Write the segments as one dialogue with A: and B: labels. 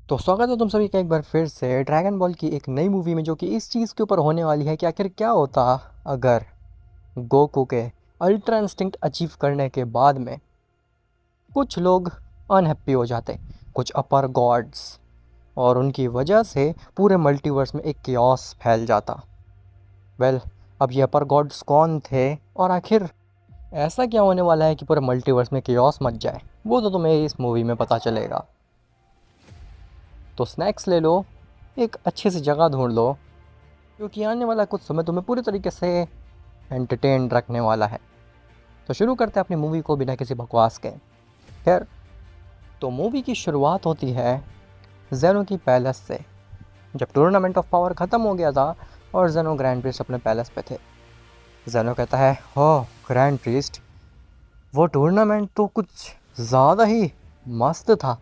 A: तो स्वागत है तुम सभी का एक बार फिर से ड्रैगन बॉल की एक नई मूवी में, जो कि इस चीज़ के ऊपर होने वाली है कि आखिर क्या होता अगर गोकू के अल्ट्रा इंस्टिंक्ट अचीव करने के बाद में कुछ लोग अनहैप्पी हो जाते, कुछ अपर गॉड्स, और उनकी वजह से पूरे मल्टीवर्स में एक कियोस फैल जाता। वेल, अब ये अपर गॉड्स कौन थे और आखिर ऐसा क्या होने वाला है कि पूरे मल्टीवर्स में कियोस मच जाए, वो तो तुम्हें इस मूवी में पता चलेगा। तो स्नैक्स ले लो, एक अच्छी सी जगह ढूंढ लो, क्योंकि आने वाला कुछ समय तुम्हें पूरी तरीके से एंटरटेन रखने वाला है। तो शुरू करते हैं अपनी मूवी को बिना किसी बकवास के। खैर, तो मूवी की शुरुआत होती है जेनो की पैलेस से, जब टूर्नामेंट ऑफ पावर ख़त्म हो गया था और जेनो ग्रैंड प्रिस्ट अपने पैलेस पे थे। जेनो कहता है, हो ग्रैंड प्रिस्ट, वो टूर्नामेंट तो कुछ ज़्यादा ही मस्त था।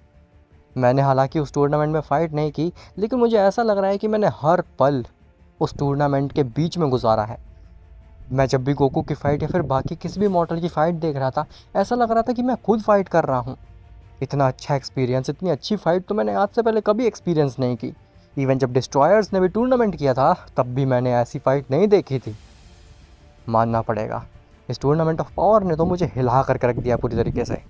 A: मैंने हालांकि उस टूर्नामेंट में फ़ाइट नहीं की, लेकिन मुझे ऐसा लग रहा है कि मैंने हर पल उस टूर्नामेंट के बीच में गुजारा है। मैं जब भी गोकू की फ़ाइट या फिर बाकी किसी भी मॉडल की फ़ाइट देख रहा था, ऐसा लग रहा था कि मैं खुद फ़ाइट कर रहा हूँ। इतना अच्छा एक्सपीरियंस, इतनी अच्छी फ़ाइट तो मैंने आज से पहले कभी एक्सपीरियंस नहीं की। इवन जब डिस्ट्रॉयर्स ने भी टूर्नामेंट किया था, तब भी मैंने ऐसी फ़ाइट नहीं देखी थी। मानना पड़ेगा, इस टूर्नामेंट ऑफ पावर ने तो मुझे हिला कर रख दिया पूरी तरीके से।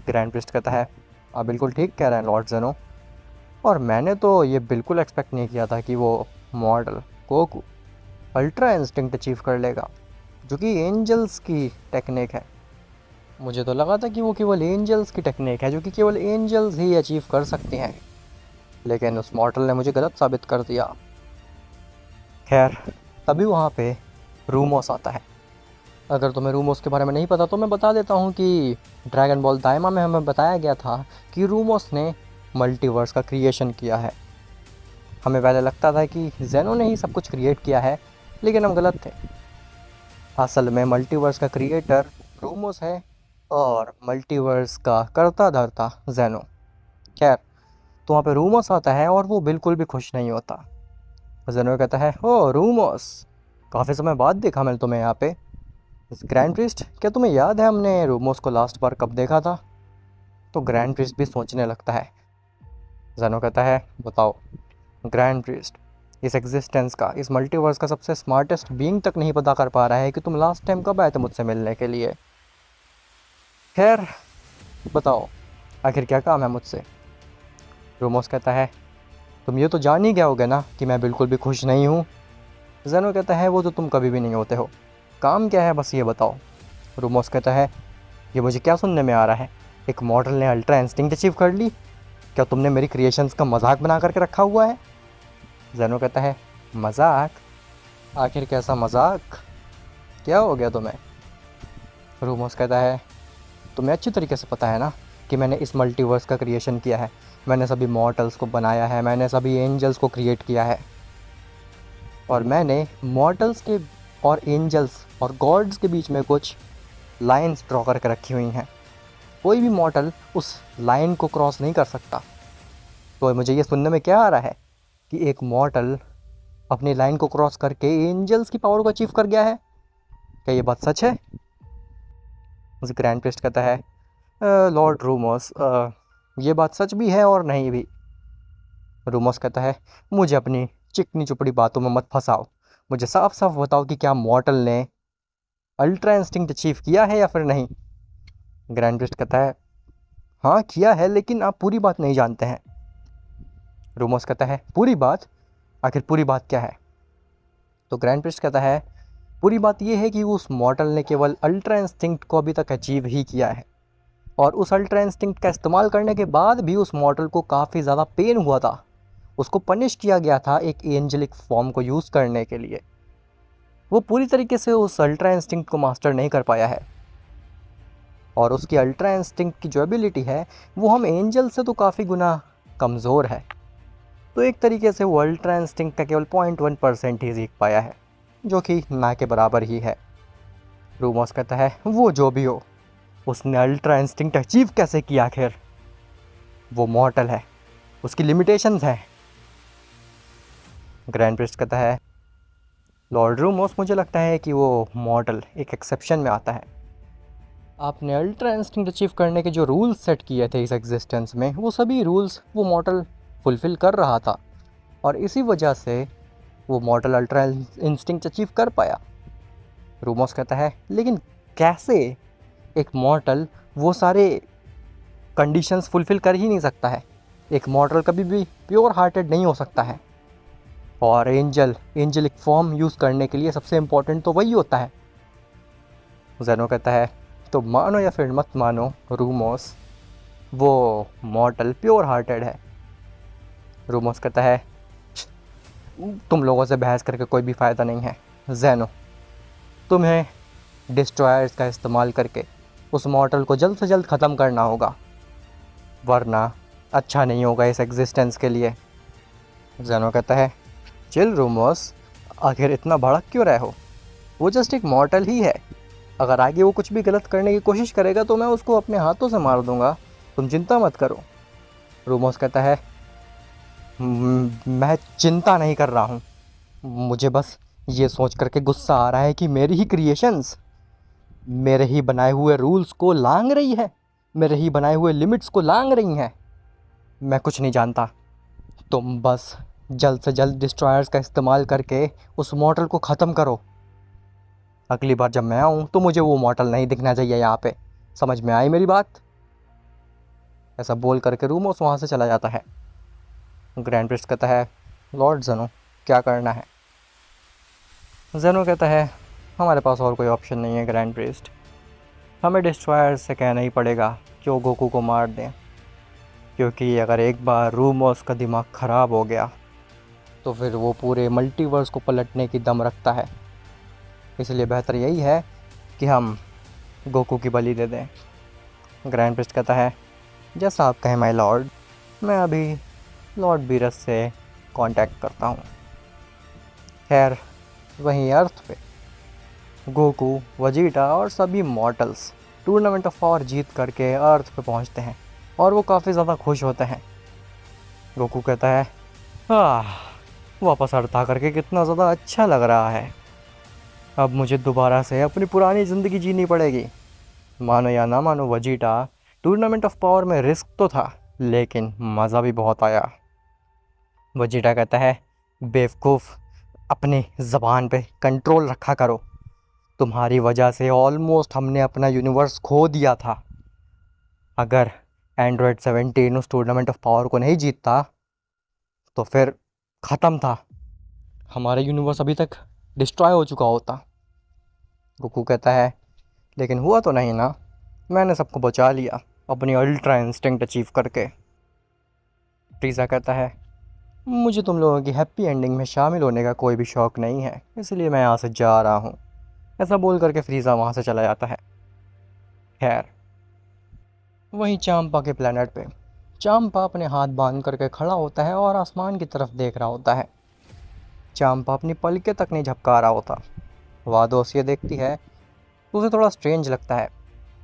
A: ग्रैंड प्रिस्ट कहता है, आप बिल्कुल ठीक कह रहे हैं लॉर्ड जेनो, और मैंने तो ये बिल्कुल एक्सपेक्ट नहीं किया था कि वो model Goku ultra instinct achieve कर लेगा, जो कि एंजल्स की टेक्निक है। मुझे तो लगा था कि वो केवल एंजल्स की टेक्निक है, जो कि केवल एंजल्स ही अचीव कर सकती हैं, लेकिन उस मॉडल ने मुझे गलत साबित कर दिया। खैर, तभी वहाँ पे रूमोस आता है। अगर तुम्हें रूमोस के बारे में नहीं पता तो मैं बता देता हूँ कि ड्रैगन बॉल दाइमा में हमें बताया गया था कि रूमोस ने मल्टीवर्स का क्रिएशन किया है। हमें पहले लगता था कि जेनो ने ही सब कुछ क्रिएट किया है, लेकिन हम गलत थे। असल में मल्टीवर्स का क्रिएटर रूमोस है और मल्टीवर्स का करता धरता जेनो। खैर, तो वहाँ पे रूमोस आता है और वो बिल्कुल भी खुश नहीं होता। जेनो कहता है, ओ रूमोस, काफ़ी समय बाद देखा मैंने तुम्हें यहाँ पे। ग्रैंड प्रिस्ट, क्या तुम्हें याद है हमने रूमोस को लास्ट बार कब देखा था? तो ग्रैंड प्रिस्ट भी सोचने लगता है। जेनो कहता है, बताओ ग्रैंड प्रिस्ट, इस एग्जिस्टेंस का, इस मल्टीवर्स का सबसे स्मार्टेस्ट बीइंग तक नहीं पता कर पा रहा है कि तुम लास्ट टाइम कब आए थे मुझसे मिलने के लिए। खैर, बताओ आखिर क्या काम है मुझसे? रूमोस कहता है, तुम ये तो जान ही गए होगे ना कि मैं बिल्कुल भी खुश नहीं हूँ। जेनो कहता है, वो तो तुम कभी भी नहीं होते हो। काम क्या है बस ये बताओ। रूमोस कहता है, ये मुझे क्या सुनने में आ रहा है? एक मॉडल ने अल्ट्रा इंस्टिंक्ट अचीव कर ली? क्या तुमने मेरी क्रिएशंस का मजाक बना करके रखा हुआ है? जेनो कहता है, मजाक? आखिर कैसा मजाक? क्या हो गया तुम्हें? रूमोस कहता है, तुम्हें अच्छी तरीके से पता है ना कि मैंने इस मल्टीवर्स का क्रिएशन किया है। मैंने सभी मॉर्टल्स को बनाया है, मैंने सभी एंजल्स को क्रिएट किया है, और मैंने मॉर्टल्स के और एंजल्स और गॉड्स के बीच में कुछ लाइंस ड्रॉ करके रखी हुई हैं। कोई भी मॉर्टल उस लाइन को क्रॉस नहीं कर सकता। तो मुझे ये सुनने में क्या आ रहा है कि एक मॉर्टल अपनी लाइन को क्रॉस करके एंजल्स की पावर को अचीव कर गया है? क्या ये बात सच है? मुझे ग्रैंड प्रिस्ट कहता है, लॉर्ड रूमोस, ये बात सच भी है और नहीं भी। रूमोस कहता है, मुझे अपनी चिकनी चुपड़ी बातों में मत फंसाओ। मुझे साफ साफ बताओ कि क्या मॉर्टल ने अल्ट्रा इंस्टिंक्ट अचीव किया है या फिर नहीं। ग्रैंड प्रिस्ट कहता है, हाँ किया है, लेकिन आप पूरी बात नहीं जानते हैं। रूमोस कहता है, पूरी बात? आखिर पूरी बात क्या है? तो ग्रैंड प्रिस्ट कहता है, पूरी बात यह है कि उस मॉर्टल ने केवल अल्ट्रा इंस्टिंक्ट को अभी तक अचीव ही किया है, और उस अल्ट्रा इंस्टिंक्ट का इस्तेमाल करने के बाद भी उस मॉर्टल को काफ़ी ज़्यादा पेन हुआ था। उसको पनिश किया गया था एक एंजेलिक फॉर्म को यूज़ करने के लिए। वो पूरी तरीके से उस अल्ट्रा इंस्टिंक्ट को मास्टर नहीं कर पाया है, और उसकी अल्ट्रा इंस्टिंक्ट की जो एबिलिटी है वो हम एंजल से तो काफ़ी गुना कमज़ोर है। तो एक तरीके से वो अल्ट्रा इंस्टिंक्ट का केवल 0.1% ही सीख पाया है, जो कि ना के बराबर ही है। रूमोस कहता है, वो जो भी हो, उसने अल्ट्रा इंस्टिंक्ट अचीव कैसे किया? आखिर वो मॉर्टल है, उसकी लिमिटेशंस हैं। ग्रैंड प्रिस्ट कहता है, लॉर्ड रूमोस, मुझे लगता है कि वो मॉर्टल एक एक्सेप्शन में आता है। आपने अल्ट्रा इंस्टिंक्ट अचीव करने के जो रूल्स सेट किए थे इस एग्जिस्टेंस में, वो सभी रूल्स वो मॉडल फुलफ़िल कर रहा था, और इसी वजह से वो मॉडल अल्ट्रा इंस्टिंक्ट अचीव कर पाया। रूमोस कहता है, लेकिन कैसे? एक मॉडल वो सारे कंडीशंस फुलफ़िल कर ही नहीं सकता है। एक मॉडल कभी भी प्योर हार्टेड नहीं हो सकता है, और एंजलिक फॉर्म यूज़ करने के लिए सबसे इम्पोर्टेंट तो वही होता है। ज़ेनो कहता है, तो मानो या फिर मत मानो रूमोस, वो मॉडल प्योर हार्टेड है। रूमोस कहता है, तुम लोगों से बहस करके कोई भी फ़ायदा नहीं है। ज़ेनो, तुम्हें डिस्ट्रॉयर्स का इस्तेमाल करके उस मॉडल को जल्द से जल्द ख़त्म करना होगा, वरना अच्छा नहीं होगा इस एग्जिस्टेंस के लिए। ज़ेनो कहता है, चिल रूमोस, आखिर इतना भड़क क्यों रहे हो? वो जस्ट एक मॉडल ही है। अगर आगे वो कुछ भी गलत करने की कोशिश करेगा तो मैं उसको अपने हाथों से मार दूंगा, तुम चिंता मत करो। रूमोस कहता है, मैं चिंता नहीं कर रहा हूँ, मुझे बस ये सोच करके गुस्सा आ रहा है कि मेरी ही क्रिएशंस मेरे ही बनाए हुए रूल्स को लांघ रही है, मेरे ही बनाए हुए लिमिट्स को लांघ रही हैं। मैं कुछ नहीं जानता, तुम बस जल्द से जल्द डिस्ट्रॉयर्स का इस्तेमाल करके उस मॉडल को ख़त्म करो। अगली बार जब मैं आऊँ तो मुझे वो मॉडल नहीं दिखना चाहिए यहाँ पे। समझ में आई मेरी बात? ऐसा बोल करके रूमोस वहाँ से चला जाता है। ग्रैंड प्रिस्ट कहता है, लॉर्ड ज़ेनो, क्या करना है? ज़ेनो कहता है, हमारे पास और कोई ऑप्शन नहीं है ग्रैंड प्रिस्ट, हमें डिस्ट्रॉयर से कहना ही पड़ेगा कि वो गोकू को मार दें, क्योंकि अगर एक बार रूमोस का दिमाग ख़राब हो गया तो फिर वो पूरे मल्टीवर्स को पलटने की दम रखता है। इसलिए बेहतर यही है कि हम गोकू की बलि दे दें। ग्रैंड प्रिस्ट कहता है, जैसा आप कहें माय लॉर्ड, मैं अभी लॉर्ड बीरस से कांटेक्ट करता हूँ। खैर, वहीं अर्थ पे गोकू, वजीटा और सभी मॉर्टल्स टूर्नामेंट ऑफ पावर जीत करके अर्थ पे पहुँचते हैं, और वो काफ़ी ज़्यादा खुश होते हैं। गोकू कहता है, वापस अर्थ आ करके कितना ज़्यादा अच्छा लग रहा है। अब मुझे दोबारा से अपनी पुरानी ज़िंदगी जीनी पड़ेगी। मानो या ना मानो वजीटा, टूर्नामेंट ऑफ पावर में रिस्क तो था, लेकिन मज़ा भी बहुत आया। वजीटा कहता है, बेवकूफ़, अपनी ज़बान पे कंट्रोल रखा करो। तुम्हारी वजह से ऑलमोस्ट हमने अपना यूनिवर्स खो दिया था। अगर एंड्रॉयड 17 उस टूर्नामेंट ऑफ पावर को नहीं जीतता तो फिर ख़त्म था, हमारा यूनिवर्स अभी तक डिस्ट्रॉय हो चुका होता। गोकू कहता है, लेकिन हुआ तो नहीं ना, मैंने सबको बचा लिया अपनी अल्ट्रा इंस्टिंक्ट अचीव करके। फ्रीज़ा कहता है, मुझे तुम लोगों की हैप्पी एंडिंग में शामिल होने का कोई भी शौक़ नहीं है, इसलिए मैं यहाँ से जा रहा हूँ। ऐसा बोल करके फ्रीज़ा वहाँ से चला जाता है। खैर, वहीं चांपा के प्लेनेट पे चांपा अपने हाथ बांध करके खड़ा होता है और आसमान की तरफ देख रहा होता है। चांपा अपनी पलकें तक नहीं झपका रहा होता। वादोस ये देखती है तो उसे थोड़ा स्ट्रेंज लगता है।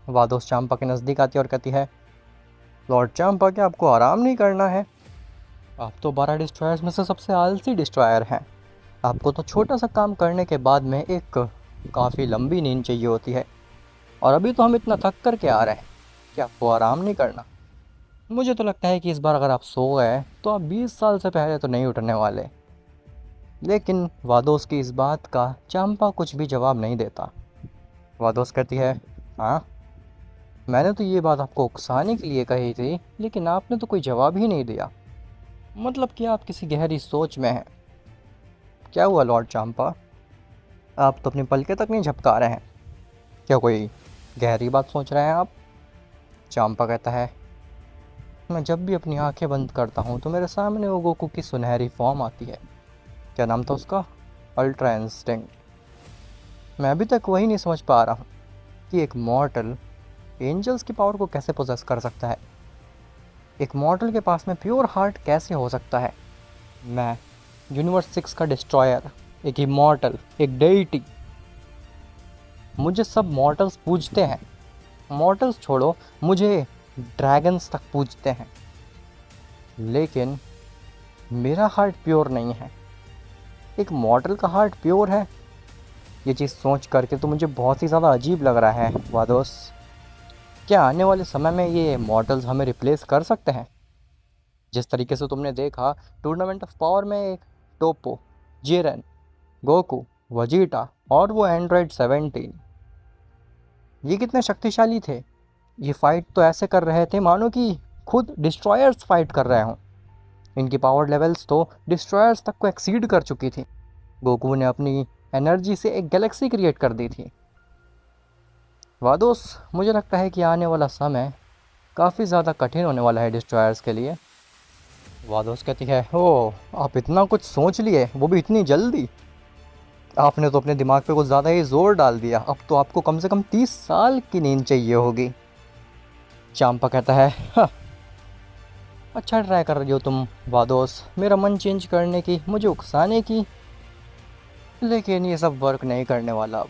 A: वादोस चांपा के नज़दीक आती है और कहती है, लॉर्ड चांपा, क्या आपको आराम नहीं करना है? आप तो 12 डिस्ट्रॉयर्स में से सबसे आलसी डिस्ट्रॉयर हैं। आपको तो छोटा सा काम करने के बाद में एक काफ़ी लंबी नींद चाहिए होती है, और अभी तो हम इतना थक कर के आ रहे हैं कि आपको आराम नहीं करना। मुझे तो लगता है कि इस बार अगर आप सो गए तो आप 20 साल से पहले तो नहीं उठने वाले। लेकिन वादोस की इस बात का चांपा कुछ भी जवाब नहीं देता। वादोस कहती है, हाँ, मैंने तो ये बात आपको उकसाने के लिए कही थी, लेकिन आपने तो कोई जवाब ही नहीं दिया। मतलब कि आप किसी गहरी सोच में हैं। क्या हुआ लॉर्ड चांपा, आप तो अपनी पलकें तक नहीं झपका रहे हैं, क्या कोई गहरी बात सोच रहे हैं आप? चांपा कहता है, मैं जब भी अपनी आंखें बंद करता हूँ तो मेरे सामने वो गोकू की सुनहरी फॉर्म आती है। क्या नाम था उसका? Ultra instinct. मैं अभी तक वही नहीं समझ पा रहा हूँ कि एक मॉर्टल एंजल्स की पावर को कैसे पोजेस कर सकता है। एक मॉर्टल के पास में प्योर हार्ट कैसे हो सकता है? मैं यूनिवर्स 6 का डिस्ट्रॉयर, एक इमॉर्टल, एक डेइटी। मुझे सब मॉर्टल्स पूजते हैं। मॉर्टल्स छोड़ो, मुझे ड्रैगन्स तक पूजते हैं, लेकिन मेरा हार्ट प्योर नहीं है। एक मॉर्टल का हार्ट प्योर है? ये चीज़ सोच करके तो मुझे बहुत ही ज़्यादा अजीब लग रहा है वादोस। क्या आने वाले समय में ये मॉडल्स हमें रिप्लेस कर सकते हैं? जिस तरीके से तुमने देखा टूर्नामेंट ऑफ पावर में एक टोपो, जिरेन, गोकू, वजीटा और वो एंड्रॉयड 17, ये कितने शक्तिशाली थे। ये फाइट तो ऐसे कर रहे थे मानो कि खुद डिस्ट्रॉयर्स फाइट कर रहे हों। इनकी पावर लेवल्स तो डिस्ट्रॉयर्स तक को एक्सीड कर चुकी थी। गोकू ने अपनी एनर्जी से एक गैलेक्सी क्रिएट कर दी थी। वादोस, मुझे लगता है कि आने वाला समय काफ़ी ज़्यादा कठिन होने वाला है डिस्ट्रॉयर्स के लिए। वादोस कहती है, ओ आप इतना कुछ सोच लिए, वो भी इतनी जल्दी। आपने तो अपने दिमाग पे कुछ ज़्यादा ही जोर डाल दिया। अब तो आपको कम से कम 30 साल की नींद चाहिए होगी। चांपा कहता है, हाँ, अच्छा ट्राई कर रही हो तुम वादोस, मेरा मन चेंज करने की, मुझे उकसाने की, लेकिन ये सब वर्क नहीं करने वाला अब,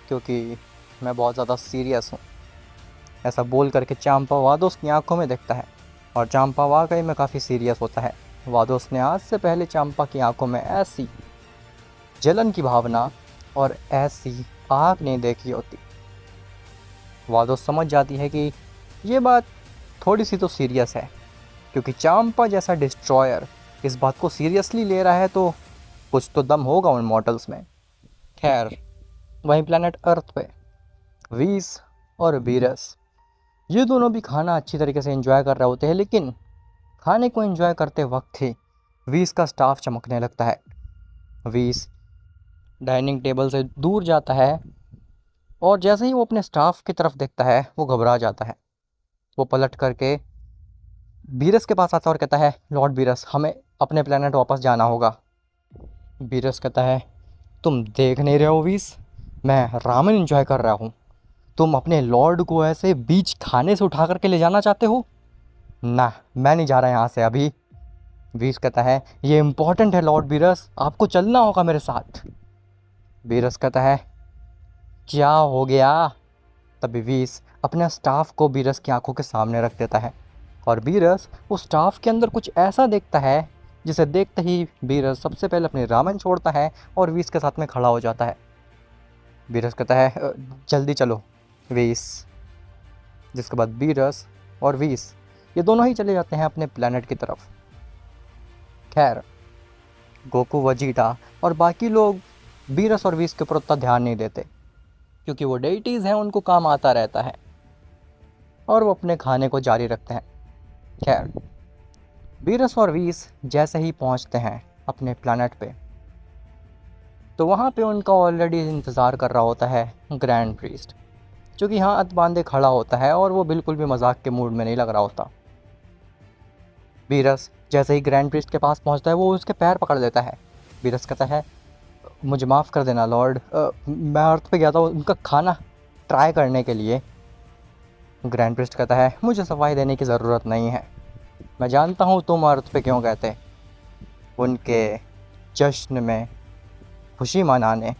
A: क्योंकि मैं बहुत ज़्यादा सीरियस हूँ। ऐसा बोल करके चांपा वादोस की आंखों में देखता है और चांपा वाकई में काफ़ी सीरियस होता है। वादोस ने आज से पहले चांपा की आंखों में ऐसी जलन की भावना और ऐसी आग नहीं देखी होती। वादोस समझ जाती है कि ये बात थोड़ी सी तो सीरियस है, क्योंकि चांपा जैसा डिस्ट्रॉयर इस बात को सीरियसली ले रहा है तो कुछ तो दम होगा उन मॉडल्स में। खैर, वहीं प्लेनेट अर्थ पे वीस और बीरस, ये दोनों भी खाना अच्छी तरीके से एंजॉय कर रहे होते हैं, लेकिन खाने को एंजॉय करते वक्त ही वीस का स्टाफ चमकने लगता है। वीस डाइनिंग टेबल से दूर जाता है और जैसे ही वो अपने स्टाफ की तरफ देखता है वो घबरा जाता है। वो पलट करके बीरस के पास आता है और कहता है, लॉर्ड बीरस, हमें अपने प्लेनेट वापस जाना होगा। बीरस कहता है, तुम देख नहीं रहे हो वीस, मैं रामेन एंजॉय कर रहा हूँ, तुम अपने लॉर्ड को ऐसे बीच खाने से उठा करके ले जाना चाहते हो? ना, मैं नहीं जा रहा यहाँ से अभी। वीस कहता है, ये इम्पोर्टेंट है लॉर्ड बीरस, आपको चलना होगा मेरे साथ। बीरस कहता है, क्या हो गया? तभी वीस अपने स्टाफ को बीरस की आंखों के सामने रख देता है और बीरस उस स्टाफ के अंदर कुछ ऐसा देखता है जिसे देखते ही बीरस सबसे पहले अपनी रामेन छोड़ता है और वीस के साथ में खड़ा हो जाता है। बीरस कहता है, जल्दी चलो वीस। जिसके बाद बीरस और वीस ये दोनों ही चले जाते हैं अपने प्लेनेट की तरफ। खैर, गोकू, वजीटा और बाकी लोग बीरस और वीस के ऊपर उतना ध्यान नहीं देते, क्योंकि वो डेइटीज़ हैं, उनको काम आता रहता है और वो अपने खाने को जारी रखते हैं। खैर, बीरस और वीस जैसे ही पहुंचते हैं अपने प्लैनेट पे, तो वहाँ पे उनका ऑलरेडी इंतज़ार कर रहा होता है ग्रैंड प्रीस्ट, जो कि यहाँ हाथ बांधे खड़ा होता है और वो बिल्कुल भी मजाक के मूड में नहीं लग रहा होता। बीरस जैसे ही ग्रैंड प्रीस्ट के पास पहुँचता है वो उसके पैर पकड़ लेता है। बीरस कहता है, मुझे माफ़ कर देना लॉर्ड, मैं अर्थ पे गया था उनका खाना ट्राई करने के लिए। ग्रैंड प्रिस्ट कहता है, मुझे सफाई देने की ज़रूरत नहीं है, मैं जानता हूँ तुम अर्थ पे क्यों गए थे, उनके जश्न में खुशी मनाने।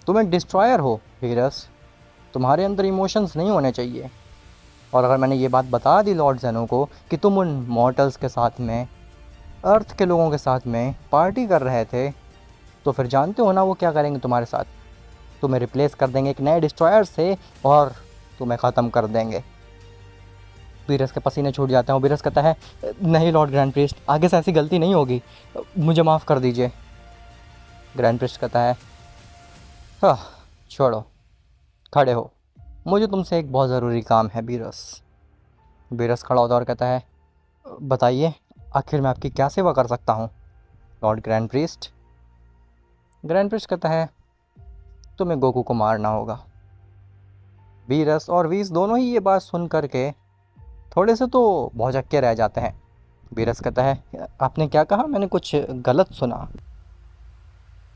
A: तुम एक डिस्ट्रॉयर हो वीरस, तुम्हारे अंदर इमोशंस नहीं होने चाहिए। और अगर मैंने ये बात बता दी लॉर्ड जेनो को कि तुम उन मॉर्टल्स के साथ में, अर्थ के लोगों के साथ में पार्टी कर रहे थे, तो फिर जानते हो ना वो क्या करेंगे तुम्हारे साथ? तुम्हें रिप्लेस कर देंगे एक नए डिस्ट्रॉयर से और तुम्हें ख़त्म कर देंगे। बीरस के पसीने छूट जाते हैं और बीरस कहता है, नहीं लॉर्ड ग्रैंड प्रीस्ट, आगे से ऐसी गलती नहीं होगी, मुझे माफ़ कर दीजिए। ग्रैंड प्रीस्ट कहता है, हाँ छोड़ो, खड़े हो, मुझे तुमसे एक बहुत ज़रूरी काम है बीरस। बीरस खड़ा होता है और कहता है, बताइए, आखिर मैं आपकी क्या सेवा कर सकता हूँ Lord grand priest. Grand priest कहता है, तुम्हें गोकू को मारना होगा। बीरस और वीस दोनों ही ये बात सुन करके थोड़े से तो भौचक्के रह जाते हैं। बीरस कहता है, आपने क्या कहा? मैंने कुछ गलत सुना।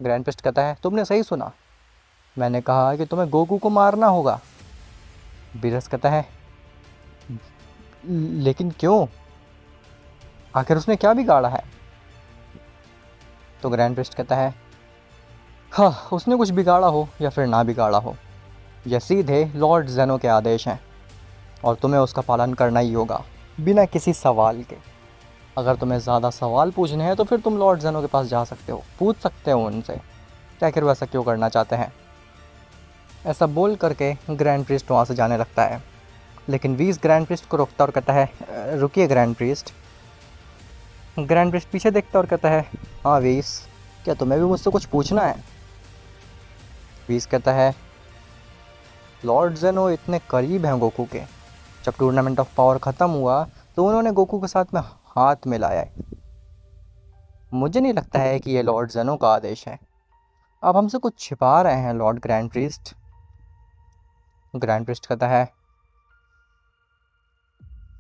A: ग्रैंड प्रीस्ट कहता है, तुमने सही सुना, मैंने कहा कि तुम्हें गोकू को मारना होगा। बीरस कहता है, लेकिन क्यों? आखिर उसने क्या बिगाड़ा है? तो ग्रैंड प्रीस्ट कहता है, हाँ, उसने कुछ बिगाड़ा हो या फिर ना बिगाड़ा हो, यह सीधे लॉर्ड जेनो के आदेश हैं और तुम्हें उसका पालन करना ही होगा बिना किसी सवाल के। अगर तुम्हें ज़्यादा सवाल पूछने हैं तो फिर तुम लॉर्ड जेनो के पास जा सकते हो, पूछ सकते हो उनसे कि आखिर वो ऐसा क्यों करना चाहते हैं। ऐसा बोल करके ग्रैंड प्रीस्ट वहाँ से जाने लगता है लेकिन वीस ग्रैंड प्रिस्ट को रोकता और कहता है, रुकिए ग्रैंड प्रिस्ट। ग्रैंड प्रिस्ट पीछे देखता और कहता है, हाँ वीस, क्या तुम्हें भी मुझसे कुछ पूछना है? वीस कहता है, लॉर्ड जेनो इतने करीब हैं गोकू के, जब टूर्नामेंट ऑफ पावर ख़त्म हुआ तो उन्होंने गोकू के साथ में हाथ मिलाया है। मुझे नहीं लगता है कि ये लॉर्ड जेनो का आदेश है। आप हमसे कुछ छिपा रहे हैं Lord grand priest. Grand priest कहता है,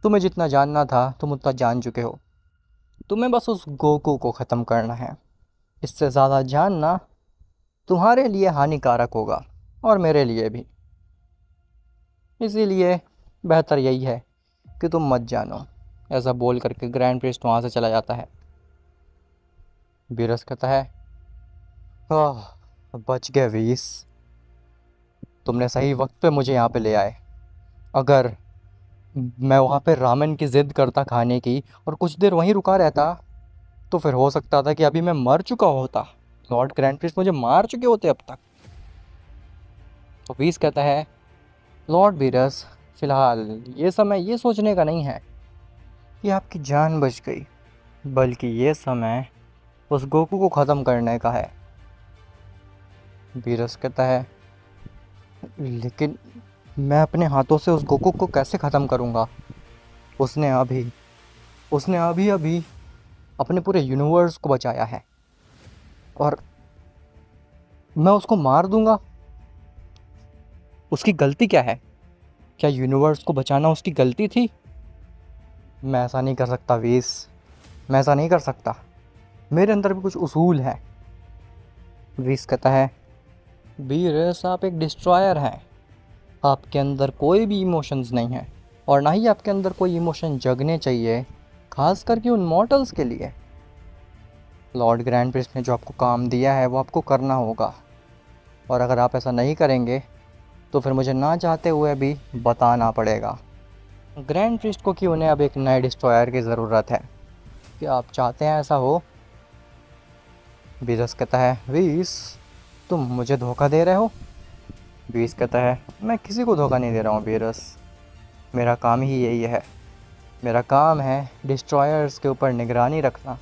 A: तुम्हें जितना जानना था तुम उतना जान चुके हो। तुम्हें बस उस गोकू को ख़त्म करना है। इससे ज़्यादा जानना तुम्हारे लिए हानिकारक होगा और मेरे लिए भी। इसीलिए बेहतर यही है कि तुम मत जानो। ऐसा बोल करके ग्रैंड प्रिस्ट वहाँ से चला जाता है। बीरस कहता है, आह, बच गए वीस, तुमने सही वक्त पे मुझे यहाँ पे ले आए। अगर मैं वहाँ पे रामेन की ज़िद करता खाने की और कुछ देर वहीं रुका रहता तो फिर हो सकता था कि अभी मैं मर चुका होता। लॉर्ड ग्रैंड प्रिस्ट मुझे मार चुके होते अब तक। तो वीस कहता है, लॉर्ड बीरस, फ़िलहाल ये समय ये सोचने का नहीं है कि आपकी जान बच गई, बल्कि ये समय उस गोकू को ख़त्म करने का है। बीरस कहता है, लेकिन मैं अपने हाथों से उस गोकू को कैसे ख़त्म करूँगा? उसने अभी अभी अपने पूरे यूनिवर्स को बचाया है और मैं उसको मार दूंगा। उसकी गलती क्या है? क्या यूनिवर्स को बचाना उसकी गलती थी? मैं ऐसा नहीं कर सकता वीस, मैं ऐसा नहीं कर सकता। मेरे अंदर भी कुछ उसूल हैं। वीस कहता है, बीरस, आप एक डिस्ट्रॉयर हैं। आपके अंदर कोई भी इमोशंस नहीं है और ना ही आपके अंदर कोई इमोशन जगने चाहिए, खास करके उन मॉर्टल्स के लिए। लॉर्ड ग्रैंड प्रिस्ट ने जो आपको काम दिया है वो आपको करना होगा, और अगर आप ऐसा नहीं करेंगे तो फिर मुझे ना चाहते हुए भी बताना पड़ेगा ग्रैंड प्रिस्ट को कि उन्हें अब एक नए डिस्ट्रॉयर की ज़रूरत है। क्या आप चाहते हैं ऐसा हो? बीरस कहता है, वीस, तुम मुझे धोखा दे रहे हो? बीरस कहता है, मैं किसी को धोखा नहीं दे रहा हूँ बीरस, मेरा काम ही यही है। मेरा काम है डिस्ट्रॉयर्स के ऊपर निगरानी रखना।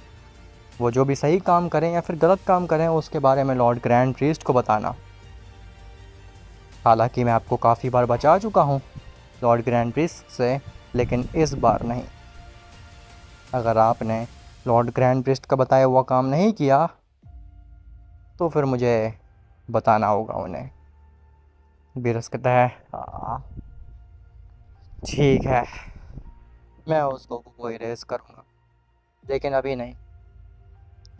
A: वो जो भी सही काम करें या फिर गलत काम करें उसके बारे में लॉर्ड ग्रैंड प्रीस्ट को बताना। हालांकि मैं आपको काफ़ी बार बचा चुका हूँ लॉर्ड ग्रैंड प्रीस्ट से, लेकिन इस बार नहीं। अगर आपने लॉर्ड ग्रैंड प्रीस्ट का बताया हुआ काम नहीं किया तो फिर मुझे बताना होगा उन्हें। बीरस कहता है, ठीक है, मैं उसको को इरेज करूँगा, लेकिन अभी नहीं।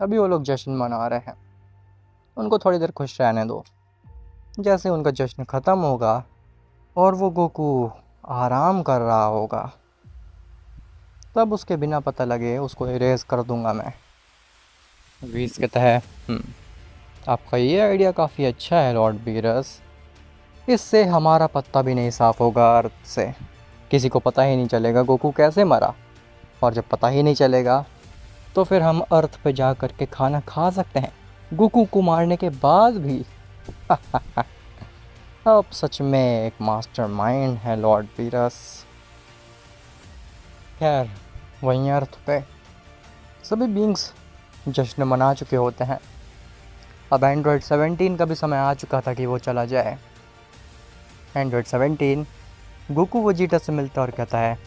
A: अभी वो लोग जश्न मना रहे हैं, उनको थोड़ी देर खुश रहने दो। जैसे उनका जश्न ख़त्म होगा और वो गोकू आराम कर रहा होगा, तब उसके बिना पता लगे उसको इरेज कर दूंगा मैं। वीस कहता है, आपका ये आइडिया काफ़ी अच्छा है लॉर्ड बीरस। इससे हमारा पत्ता भी नहीं साफ़ होगा अर्थ से। किसी को पता ही नहीं चलेगा गोकू कैसे मरा, और जब पता ही नहीं चलेगा तो फिर हम अर्थ पे जा कर के खाना खा सकते हैं गोकू को मारने के बाद भी। अब सच में एक मास्टरमाइंड है लॉर्ड बीरस। खैर, वहीं अर्थ पे सभी बींग्स जश्न मना चुके होते हैं। अब एंड्रॉयड 17 का भी समय आ चुका था कि वो चला जाए। एंड्रॉयड 17 गोकू वजीटा से मिलता और कहता है,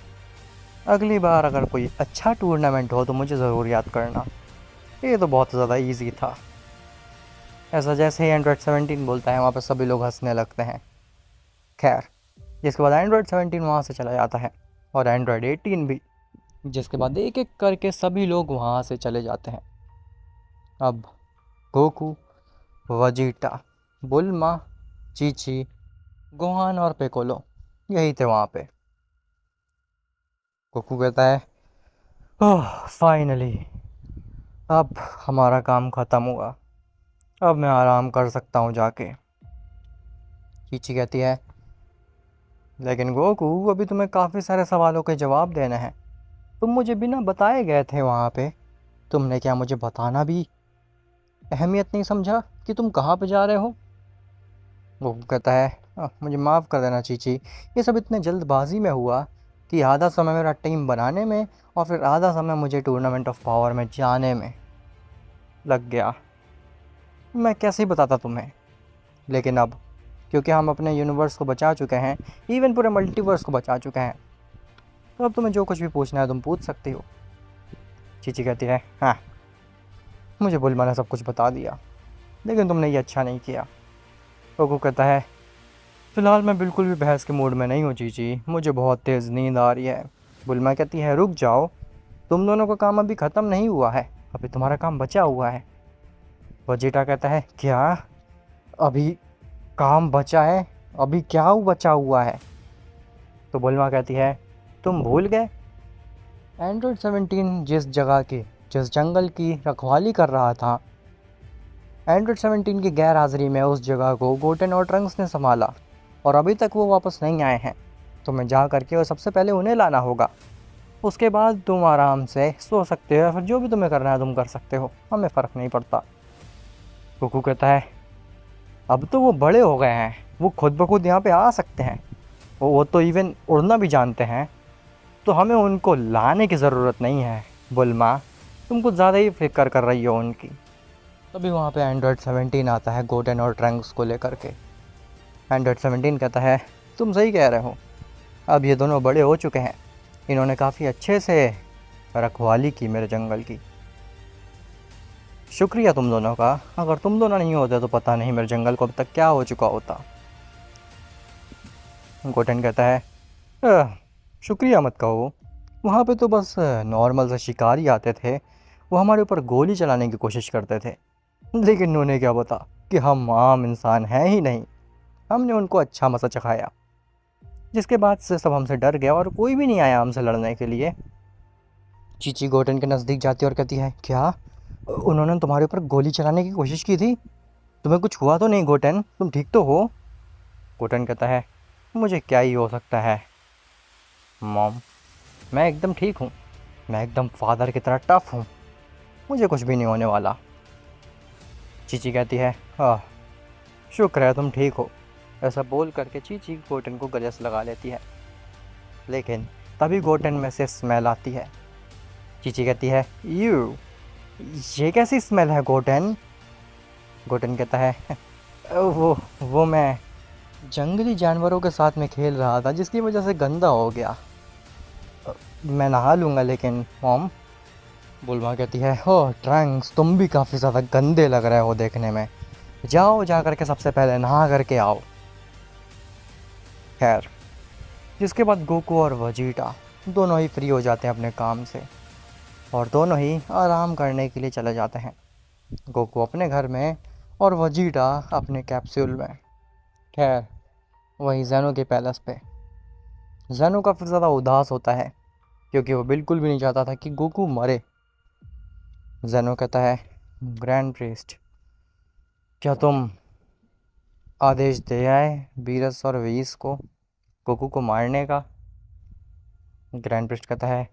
A: अगली बार अगर कोई अच्छा टूर्नामेंट हो तो मुझे ज़रूर याद करना। ये तो बहुत ज़्यादा इजी था। ऐसा जैसे ही एंड्रॉयड 17 बोलता है वहाँ पर सभी लोग हंसने लगते हैं। खैर, जिसके बाद एंड्रॉयड 17 वहाँ से चला जाता है और एंड्रॉयड 18 भी, जिसके बाद एक एक करके सभी लोग वहाँ से चले जाते हैं। अब गोकू, वजीटा, बुल्मा, चीची, गोहान और पेकोलो यही थे वहाँ पे। गोकू कहता है, ओह फाइनली, अब हमारा काम ख़त्म हुआ, अब मैं आराम कर सकता हूँ जाके। चीची कहती है, लेकिन गोकू, अभी तुम्हें काफ़ी सारे सवालों के जवाब देने हैं। तुम मुझे बिना बताए गए थे वहाँ पे। तुमने क्या मुझे बताना भी अहमियत नहीं समझा कि तुम कहाँ पे जा रहे हो? गोकू कहता है, मुझे माफ़ कर देना चीची, ये सब इतने जल्दबाजी में हुआ कि आधा समय मेरा टीम बनाने में और फिर आधा समय मुझे टूर्नामेंट ऑफ पावर में जाने में लग गया। मैं कैसे ही बताता तुम्हें। लेकिन अब क्योंकि हम अपने यूनिवर्स को बचा चुके हैं, इवन पूरे मल्टीवर्स को बचा चुके हैं, तो अब तुम्हें जो कुछ भी पूछना है तुम पूछ सकती हो। चीची कहती है, हाँ मुझे बुलमा ने सब कुछ बता दिया, लेकिन तुमने ये अच्छा नहीं किया। गोकू कहता है, फ़िलहाल मैं बिल्कुल भी बहस के मूड में नहीं हूँ चीची, मुझे बहुत तेज़ नींद आ रही है। बुलमा कहती है, रुक जाओ, तुम दोनों का काम अभी ख़त्म नहीं हुआ है, अभी तुम्हारा काम बचा हुआ है। वजीटा कहता है, क्या अभी काम बचा है? अभी क्या बचा हुआ है? तो बुलमा कहती है, तुम भूल गए एंड्रॉयड 17 जिस जंगल की रखवाली कर रहा था, एंड्रॉयड 17 की गैर हाजिरी में उस जगह को गोटेन और ट्रंक्स ने संभाला और अभी तक वो वापस नहीं आए हैं। तुम्हें जा करके वो सबसे पहले उन्हें लाना होगा, उसके बाद तुम आराम से सो सकते हो या फिर जो भी तुम्हें करना है तुम कर सकते हो, हमें फ़र्क नहीं पड़ता। कुकू कहता है, अब तो वो बड़े हो गए हैं, वो खुद ब खुद यहाँ पे आ सकते हैं, वो तो इवन उड़ना भी जानते हैं, तो हमें उनको लाने की ज़रूरत नहीं है। बुलमा, तुम कुछ ज़्यादा ही फिक्र कर रही हो उनकी। तभी वहाँ पे एंड्रॉयड 17 आता है गोटेन और ट्रंक्स को लेकर के। एंड्रॉयड 17 कहता है, तुम सही कह रहे हो, अब ये दोनों बड़े हो चुके हैं, इन्होंने काफ़ी अच्छे से रखवाली की मेरे जंगल की, शुक्रिया तुम दोनों का, अगर तुम दोनों नहीं होते तो पता नहीं मेरे जंगल को अब तक क्या हो चुका होता। गोटेन कहता है, शुक्रिया मत कहो, वहाँ पे तो बस नॉर्मल से शिकारी आते थे, वो हमारे ऊपर गोली चलाने की कोशिश करते थे, लेकिन उन्हें क्या पता कि हम आम इंसान हैं ही नहीं। हमने उनको अच्छा मसा चखाया, जिसके बाद से सब हमसे डर गया और कोई भी नहीं आया हमसे लड़ने के लिए। चीची गोटेन के नज़दीक जाती है और कहती है, क्या उन्होंने तुम्हारे ऊपर गोली चलाने की कोशिश की थी? तुम्हें कुछ हुआ तो नहीं गोटेन, तुम ठीक तो हो? गोटेन कहता है, मुझे क्या ही हो सकता है मॉम, मैं एकदम ठीक हूँ, मैं एकदम फादर की तरह टफ हूँ, मुझे कुछ भी नहीं होने वाला। चीची कहती है, शुक्र है तुम ठीक हो। ऐसा बोल करके चीची गोटेन को गले से लगा लेती है, लेकिन तभी गोटेन में से स्मेल आती है। चीची कहती है, ये कैसी स्मेल है गोटेन? गोटेन कहता है, वो मैं जंगली जानवरों के साथ में खेल रहा था जिसकी वजह से गंदा हो गया, मैं नहा लूँगा लेकिन मॉम। बुलमा कहती है, ओह ट्रंक्स, तुम भी काफ़ी ज़्यादा गंदे लग रहे हो देखने में, जाओ जा करके सबसे पहले नहा करके आओ। खैर, जिसके बाद गोकू और वजीटा दोनों ही फ्री हो जाते हैं अपने काम से और दोनों ही आराम करने के लिए चले जाते हैं। गोकू अपने घर में और वजीटा अपने कैप्सूल में। खैर, वहीं ज़ेनो के पैलेस पे ज़ेनो काफ़ी ज़्यादा उदास होता है क्योंकि वो बिल्कुल भी नहीं चाहता था कि गोकू मरे। ज़ेनो कहता है, ग्रैंड प्रीस्ट, क्या तुम आदेश दे आए बीरस और वीस को गोकू को मारने का? ग्रैंड प्रीस्ट कहता है,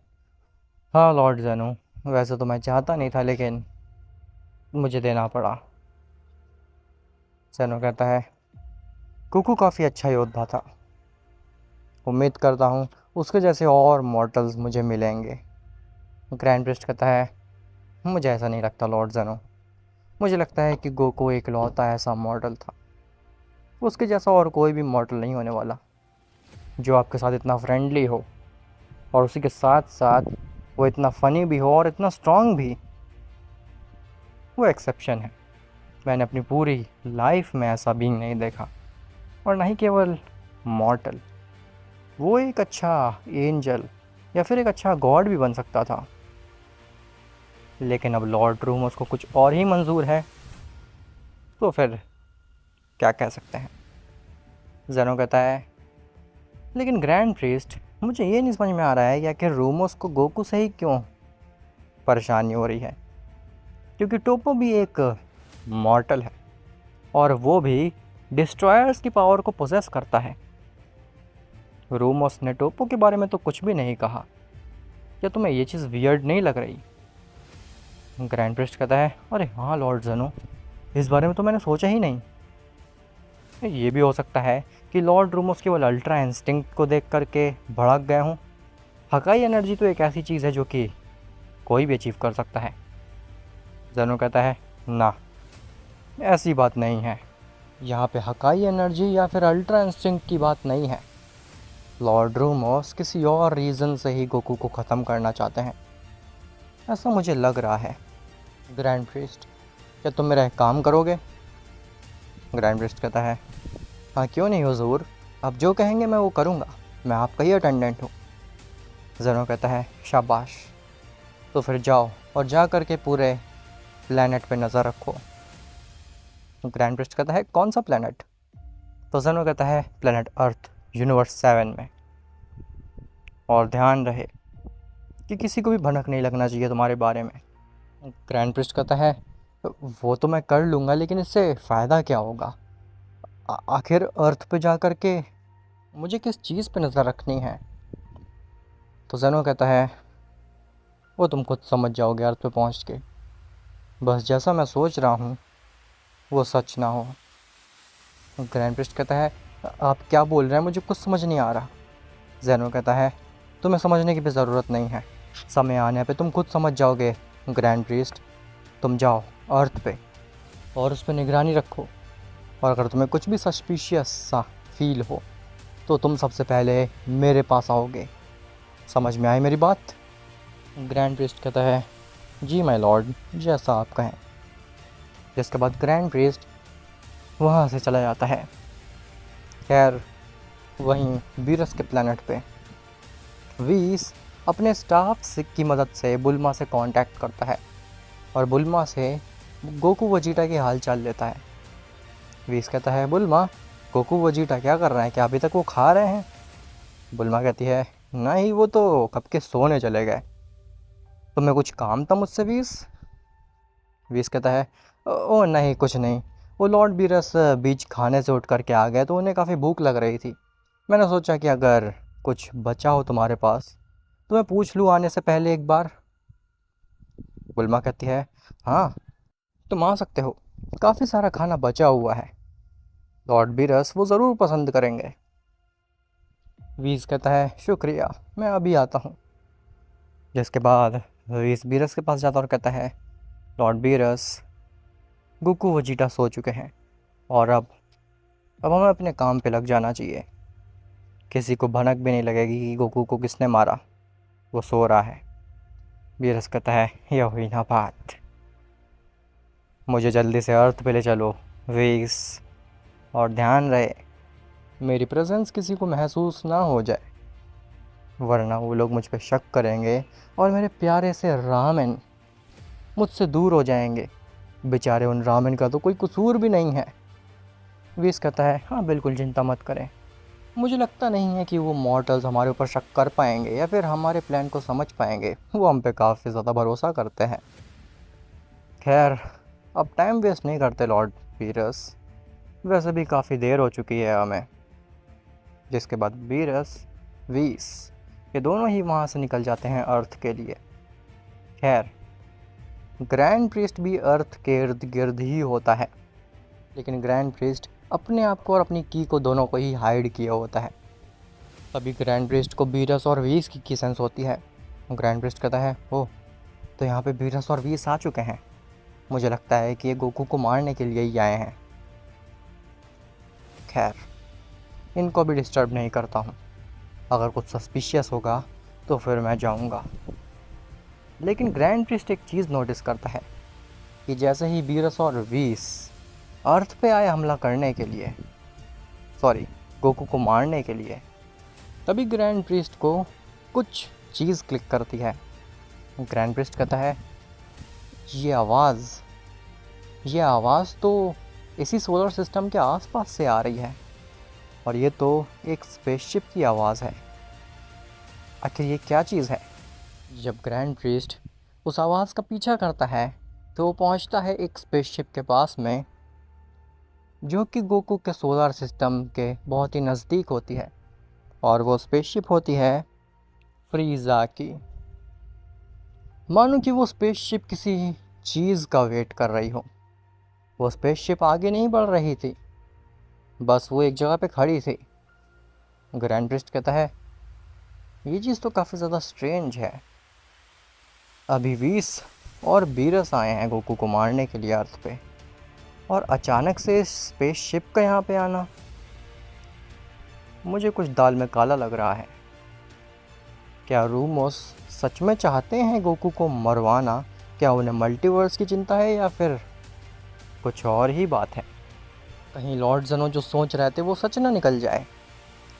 A: हाँ लॉर्ड ज़ेनो, वैसे तो मैं चाहता नहीं था लेकिन मुझे देना पड़ा। ज़ेनो कहता है, गोकू काफ़ी अच्छा योद्धा था, उम्मीद करता हूँ उसके जैसे और मॉर्टल्स मुझे मिलेंगे। ग्रैंड प्रीस्ट कहता है, मुझे ऐसा नहीं लगता लॉर्ड ज़ेनो, मुझे लगता है कि गोकू एक लौता ऐसा मॉडल था, उसके जैसा और कोई भी मॉडल नहीं होने वाला जो आपके साथ इतना फ्रेंडली हो और उसी के साथ साथ वो इतना फ़नी भी हो और इतना स्ट्रॉन्ग भी। वो एक्सेप्शन है, मैंने अपनी पूरी लाइफ में ऐसा बीइंग नहीं देखा, और ना ही केवल मॉर्टल, वो एक अच्छा एंजल या फिर एक अच्छा गॉड भी बन सकता था। लेकिन अब लॉर्ड रूमस को कुछ और ही मंजूर है, तो फिर क्या कह सकते हैं। ज़ेनो कहता है, लेकिन ग्रैंड प्रीस्ट, मुझे ये नहीं समझ में आ रहा है कि आखिर रूमस को गोकू से ही क्यों परेशानी हो रही है, क्योंकि टोपो भी एक मॉर्टल है और वो भी डिस्ट्रॉयर्स की पावर को पोजेस करता है। रूमस ने टोपो के बारे में तो कुछ भी नहीं कहा, क्या तुम्हें ये चीज़ वियर्ड नहीं लग रही? ग्रैंड प्रीस्ट कहता है, अरे हाँ लॉर्ड ज़ेनो, इस बारे में तो मैंने सोचा ही नहीं। ये भी हो सकता है कि लॉर्ड रूमोस केवल अल्ट्रा इंस्टिंक्ट को देख करके भड़क गए हूँ? हकाई एनर्जी तो एक ऐसी चीज़ है जो कि कोई भी अचीव कर सकता है। जेनो कहता है, ना, ऐसी बात नहीं है। यहाँ पे हकाई एनर्जी या फिर अल्ट्रा इंस्टिंक्ट की बात नहीं है। लॉर्ड रूमोस किसी और रीज़न से ही गोकू को ख़त्म करना चाहते हैं, ऐसा मुझे लग रहा है। ग्रैंड प्रीस्ट, क्या तुम मेरा एक काम करोगे? ग्रैंड प्रीस्ट कहता है, हाँ क्यों नहीं हुजूर, आप जो कहेंगे मैं वो करूँगा, मैं आपका ही अटेंडेंट हूँ। जेनो कहता है, शाबाश, तो फिर जाओ और जा कर के पूरे प्लैनेट पे नज़र रखो। ग्रैंड प्रीस्ट कहता है, कौन सा प्लैनेट? तो जेनो कहता है, प्लैनेट अर्थ, यूनिवर्स 7 में। और ध्यान रहे कि किसी को भी भनक नहीं लगना चाहिए तुम्हारे बारे में। ग्रैंड प्रीस्ट कहता है, वो तो मैं कर लूँगा, लेकिन इससे फ़ायदा क्या होगा? आखिर अर्थ पे जा कर के मुझे किस चीज़ पे नज़र रखनी है? तो जेनो कहता है, वो तुम खुद समझ जाओगे अर्थ पे पहुँच के। बस जैसा मैं सोच रहा हूँ वो सच ना हो। ग्रैंड प्रीस्ट कहता है, आप क्या बोल रहे हैं, मुझे कुछ समझ नहीं आ रहा। जेनो कहता है, तुम्हें समझने की भी ज़रूरत नहीं है, समय आने पे तुम खुद समझ जाओगे। ग्रैंड प्रीस्ट, तुम जाओ अर्थ पे और उस पर निगरानी रखो, और अगर तुम्हें कुछ भी सस्पिशियस सा फील हो तो तुम सबसे पहले मेरे पास आओगे। समझ में आई मेरी बात? ग्रैंड प्रीस्ट कहता है, जी माय लॉर्ड, जैसा आप कहें। जिसके बाद ग्रैंड प्रीस्ट वहाँ से चला जाता है। खैर, वहीं वीरस के प्लैनेट पे वीस अपने स्टाफ की मदद से बुल्मा से कांटेक्ट करता है और बुल्मा से गोकू वजीटा की हाल चाल लेता है। वीस कहता है, बुल्मा, गोकू वजीटा क्या कर रहे हैं, क्या अभी तक वो खा रहे हैं? बुल्मा कहती है, नहीं, वो तो कब के सोने चले गए। तुम्हें कुछ काम था मुझसे वीस? वीस कहता है, ओ नहीं, कुछ नहीं, वो लॉर्ड बीरस बीच खाने से उठ करके आ गए तो उन्हें काफ़ी भूख लग रही थी। मैंने सोचा कि अगर कुछ बचा हो तुम्हारे पास तो मैं पूछ लूँ आने से पहले एक बार। बुल्मा कहती है, हाँ, तुम आ सकते हो, काफ़ी सारा खाना बचा हुआ है, लॉर्ड बीरस वो ज़रूर पसंद करेंगे। वीस कहता है, शुक्रिया, मैं अभी आता हूँ। जिसके बाद वीस बीरस के पास जाता और कहता है, लॉर्ड बीरस, गोकू वजीटा सो चुके हैं और अब हमें अपने काम पे लग जाना चाहिए। किसी को भनक भी नहीं लगेगी कि गोकू को किसने मारा, वो सो रहा है। बीरस कहता है, यह हुई ना बात, मुझे जल्दी से अर्थ पे ले चलो वीस, और ध्यान रहे मेरी प्रेजेंस किसी को महसूस ना हो जाए, वरना वो लोग मुझ पे शक करेंगे और मेरे प्यारे से रामेन मुझसे दूर हो जाएंगे। बेचारे उन रामेन का तो कोई कसूर भी नहीं है। वीस कहता है, हाँ बिल्कुल, चिंता मत करें, मुझे लगता नहीं है कि वो मॉर्टल्स हमारे ऊपर शक कर पाएंगे या फिर हमारे प्लान को समझ पाएंगे, वो हम पे काफ़ी ज़्यादा भरोसा करते हैं। खैर, अब टाइम वेस्ट नहीं करते लॉर्ड बीरस, वैसे भी काफ़ी देर हो चुकी है हमें। जिसके बाद बीरस, वीस, ये दोनों ही वहाँ से निकल जाते हैं अर्थ के लिए। खैर, ग्रैंड प्रीस्ट भी अर्थ के इर्द गिर्द ही होता है, लेकिन ग्रैंड प्रीस्ट अपने आप को और अपनी की को दोनों को ही हाइड किया होता है। तभी ग्रैंड प्रीस्ट को बीरस और वीस की सेंस होती है। ग्रैंड प्रीस्ट कहता है, ओह, तो यहाँ पे बीरस और वीस आ चुके हैं, मुझे लगता है कि ये गोकू को मारने के लिए ही आए हैं। खैर, इनको भी डिस्टर्ब नहीं करता हूँ, अगर कुछ सस्पिशियस होगा तो फिर मैं जाऊँगा। लेकिन ग्रैंड प्रीस्ट एक चीज़ नोटिस करता है कि जैसे ही बीरस और वीस अर्थ पे आए हमला करने के लिए, सॉरी, गोकू को मारने के लिए, तभी ग्रैंड प्रीस्ट को कुछ चीज़ क्लिक करती है। ग्रैंड प्रीस्ट कहता है, ये आवाज़ तो इसी सोलर सिस्टम के आसपास से आ रही है, और ये तो एक स्पेसशिप की आवाज़ है। आखिर ये क्या चीज़ है? जब ग्रैंड प्रीस्ट उस आवाज़ का पीछा करता है तो वो पहुंचता है एक स्पेसशिप के पास में, जो कि गोकू के सोलर सिस्टम के बहुत ही नज़दीक होती है, और वो स्पेसशिप होती है फ्रीज़ा की। मानो कि वो स्पेसशिप किसी चीज़ का वेट कर रही हो। वो स्पेसशिप आगे नहीं बढ़ रही थी, बस वो एक जगह पे खड़ी थी। ग्रैंड प्रिस्ट कहता है, ये चीज़ तो काफ़ी ज़्यादा स्ट्रेंज है। अभी वीस और बीरस आए हैं गोकू को मारने के लिए अर्थ पे, और अचानक से स्पेसशिप का यहाँ पे आना, मुझे कुछ दाल में काला लग रहा है। क्या रूमोस सच में चाहते हैं गोकू को मरवाना? क्या उन्हें मल्टीवर्स की चिंता है या फिर कुछ और ही बात है? कहीं लॉर्ड ज़ेनो जो सोच रहे थे वो सच ना निकल जाए।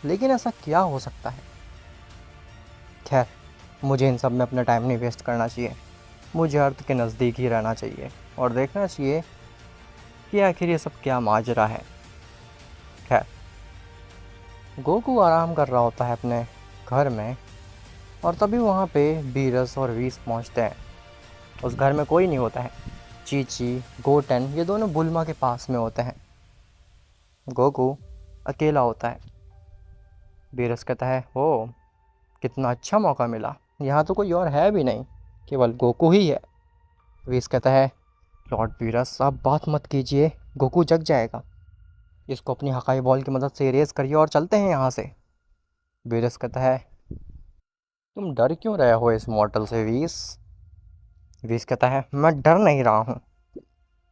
A: लेकिन ऐसा क्या हो सकता है? खैर, मुझे इन सब में अपना टाइम नहीं वेस्ट करना चाहिए। मुझे अर्थ के नज़दीक ही रहना चाहिए और देखना चाहिए कि आखिर ये सब क्या माजरा है। खैर, गोकू आराम कर रहा होता है अपने घर में, और तभी वहाँ पे बीरस और वीस पहुँचते हैं। उस घर में कोई नहीं होता है। चीची, गोटेन ये दोनों बुल्मा के पास में होते हैं। गोकू अकेला होता है। बीरस कहता है, ओ कितना अच्छा मौका मिला, यहाँ तो कोई और है भी नहीं, केवल गोकू ही है। वीस कहता है, लॉर्ड बीरस आप बात मत कीजिए, गोकू जग जाएगा। इसको अपनी हकाई बॉल की मदद से इरेज करिए और चलते हैं यहाँ से। बीरस कहता है, तुम डर क्यों रहे हो इस मॉर्टल से वीस? वीस कहता है, मैं डर नहीं रहा हूँ,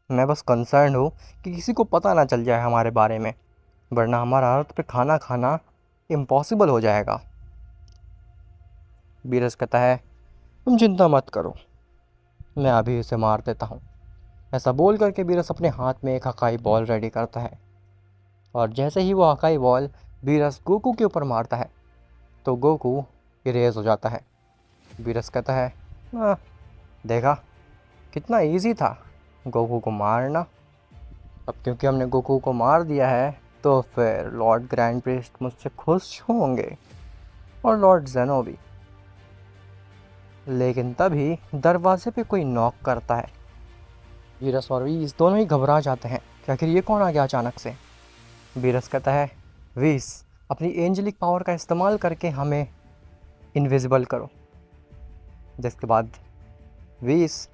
A: मैं बस कंसर्न हूँ कि किसी को पता ना चल जाए हमारे बारे में, वरना हमारा अर्थ पे खाना खाना इम्पॉसिबल हो जाएगा। बीरस कहता है, तुम चिंता मत करो, मैं अभी इसे मार देता हूँ। ऐसा बोल करके बीरस अपने हाथ में एक हकाई बॉल रेडी करता है, और जैसे ही वो हकाई बॉल बीरस गोकू के ऊपर मारता है तो गोकू इरेज हो जाता है। बीरस कहता है, देखा कितना इजी था गोकू को मारना। अब क्योंकि हमने गोकू को मार दिया है तो फिर लॉर्ड ग्रैंड प्रिस्ट मुझसे खुश होंगे, और लॉर्ड ज़ेनो भी। लेकिन तभी दरवाजे पे कोई नॉक करता है। बीरस और वीस दोनों ही घबरा जाते हैं कि आखिर ये कौन आ गया अचानक से। बीरस कहता है, वीस अपनी एंजेलिक पावर का इस्तेमाल करके हमें इनविजिबल करो। जिसके बाद वीस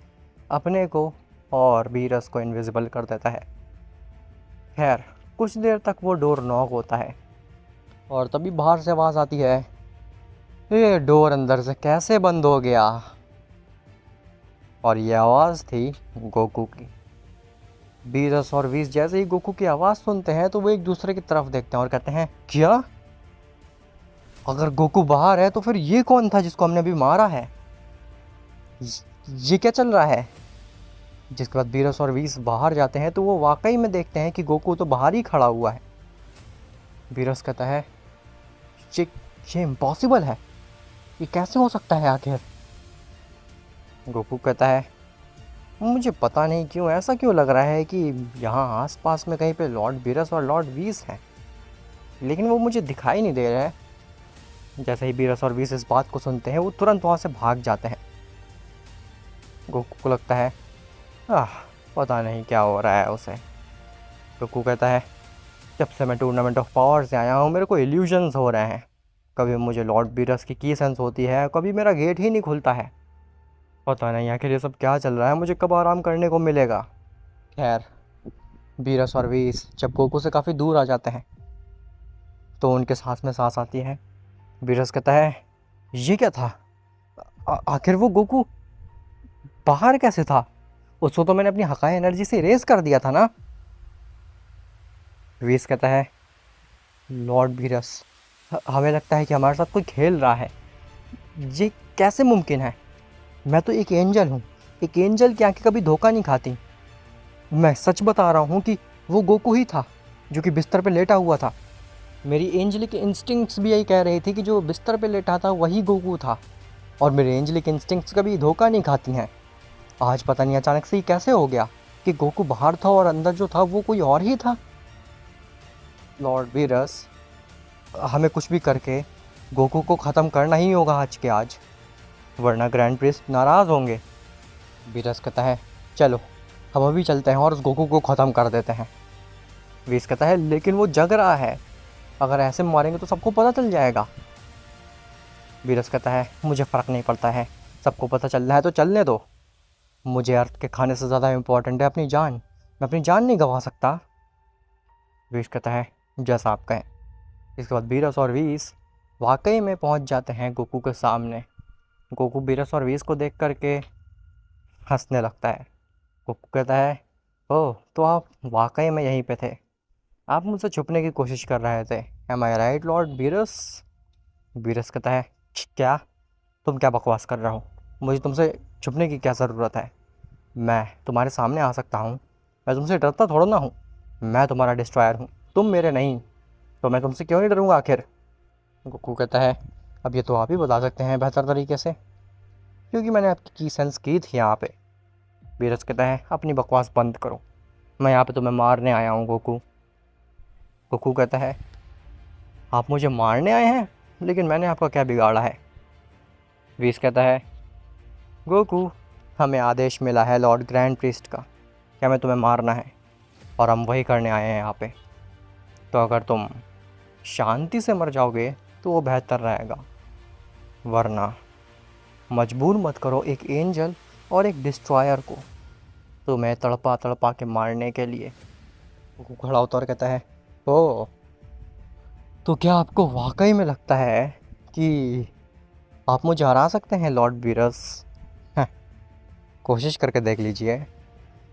A: अपने को और बीरस को इनविजिबल कर देता है। खैर, कुछ देर तक वो डोर नॉक होता है, और तभी बाहर से आवाज़ आती है, ये डोर अंदर से कैसे बंद हो गया? और ये आवाज़ थी गोकू की। बीरस और वीस जैसे ही गोकू की आवाज़ सुनते हैं तो वो एक दूसरे की तरफ देखते हैं और कहते हैं, क्या? अगर गोकू बाहर है तो फिर ये कौन था जिसको हमने अभी मारा है? ये क्या चल रहा है? जिसके बाद बीरस और वीस बाहर जाते हैं तो वो वाकई में देखते हैं कि गोकू तो बाहर ही खड़ा हुआ है। बीरस कहता है, ये इम्पॉसिबल है, ये कैसे हो सकता है आखिर? गोकू कहता है, मुझे पता नहीं क्यों ऐसा क्यों लग रहा है कि यहाँ आसपास में कहीं पे लॉर्ड बीरस और लॉर्ड वीस हैं, लेकिन वो मुझे दिखाई नहीं दे रहा है। जैसे ही बीरस और वीस इस बात को सुनते हैं वो तुरंत वहाँ से भाग जाते हैं। गोकू को लगता है, पता नहीं क्या हो रहा है उसे। गोकू कहता है, जब से मैं टूर्नामेंट ऑफ पावर से आया हूँ मेरे को इल्यूजन्स हो रहे हैं। कभी मुझे लॉर्ड बीरस की सेंस होती है, कभी मेरा गेट ही नहीं खुलता है। पता नहीं आखिर ये सब क्या चल रहा है, मुझे कब आराम करने को मिलेगा। खैर, बीरस और वीस जब गोकू से काफ़ी दूर आ जाते हैं तो उनके सांस में सांस आती है। बीरस कहता है, ये क्या था? आखिर वो गोकू बाहर कैसे था? उसको तो मैंने अपनी हकाई एनर्जी से इरेज कर दिया था ना। वीस कहता है, लॉर्ड बीरस हमें लगता है कि हमारे साथ कोई खेल रहा है। ये कैसे मुमकिन है? मैं तो एक एंजल हूँ, एक एंजल की आंखें कभी धोखा नहीं खाती। मैं सच बता रहा हूँ कि वो गोकू ही था जो कि बिस्तर पे लेटा हुआ था। मेरी एंजलिक इंस्टिंक्ट्स भी यही कह रही थी कि जो बिस्तर पे लेटा था वही गोकू था, और मेरे एंजलिक इंस्टिंक्ट्स कभी धोखा नहीं खाती हैं। आज पता नहीं अचानक से ही कैसे हो गया कि गोकू बाहर था और अंदर जो था वो कोई और ही था। लॉर्ड बीरस, हमें कुछ भी करके गोकू को ख़त्म करना ही होगा आज के आज, वरना ग्रैंड प्रिस्ट नाराज़ होंगे। बीरस कहता है, चलो हम अभी चलते हैं और उस गोकू को ख़त्म कर देते हैं। वीस कहता है, लेकिन वो जग रहा है, अगर ऐसे मारेंगे तो सबको पता चल जाएगा। बीरस कहता है, मुझे फ़र्क नहीं पड़ता है, सबको पता चल रहा है तो चलने दो। मुझे अर्थ के खाने से ज़्यादा इम्पोर्टेंट है अपनी जान, मैं अपनी जान नहीं गंवा सकता। वीस कहता है, जैसा आप कहें। इसके बाद बीरस और व्हीस वाकई में पहुंच जाते हैं गोकू के सामने। गोकू बीरस और व्हीस को देख करके हंसने लगता है। गोकू कहता है, ओह तो आप वाकई में यहीं पे थे, आप मुझसे छुपने की कोशिश कर रहे थे, एम आई राइट लॉर्ड बीरस? बीरस कहता है, क्या? तुम क्या बकवास कर रहे हो? मुझे तुमसे छुपने की क्या ज़रूरत है? मैं तुम्हारे सामने आ सकता हूँ, मैं तुमसे डरता थोड़ा ना हूँ। मैं तुम्हारा डिस्ट्रॉयर हूँ, तुम मेरे नहीं, तो मैं तुमसे क्यों नहीं डरूंगा आखिर? गोकू कहता है, अब ये तो आप ही बता सकते हैं बेहतर तरीके से, क्योंकि मैंने आपकी की सेंस की थी यहाँ पे। बीरस कहता है, अपनी बकवास बंद करो, मैं यहाँ पे तुम्हें मारने आया हूँ गोकू। गोकू कहता है, आप मुझे मारने आए हैं, लेकिन मैंने आपका क्या बिगाड़ा है? व्हीस कहता है, गोकू हमें आदेश मिला है लॉर्ड ग्रैंड प्रीस्ट का कि हमें तुम्हें मारना है, और हम वही करने आए हैं यहाँ पे। तो अगर तुम शांति से मर जाओगे तो वो बेहतर रहेगा, वरना मजबूर मत करो एक एंजल और एक डिस्ट्रॉयर को तुम्हें तड़पा तड़पा के मारने के लिए। वो खड़ा होता और कहता है, ओ तो क्या आपको वाकई में लगता है कि आप मुझे हरा सकते हैं लॉर्ड बीरस? हाँ, कोशिश करके देख लीजिए।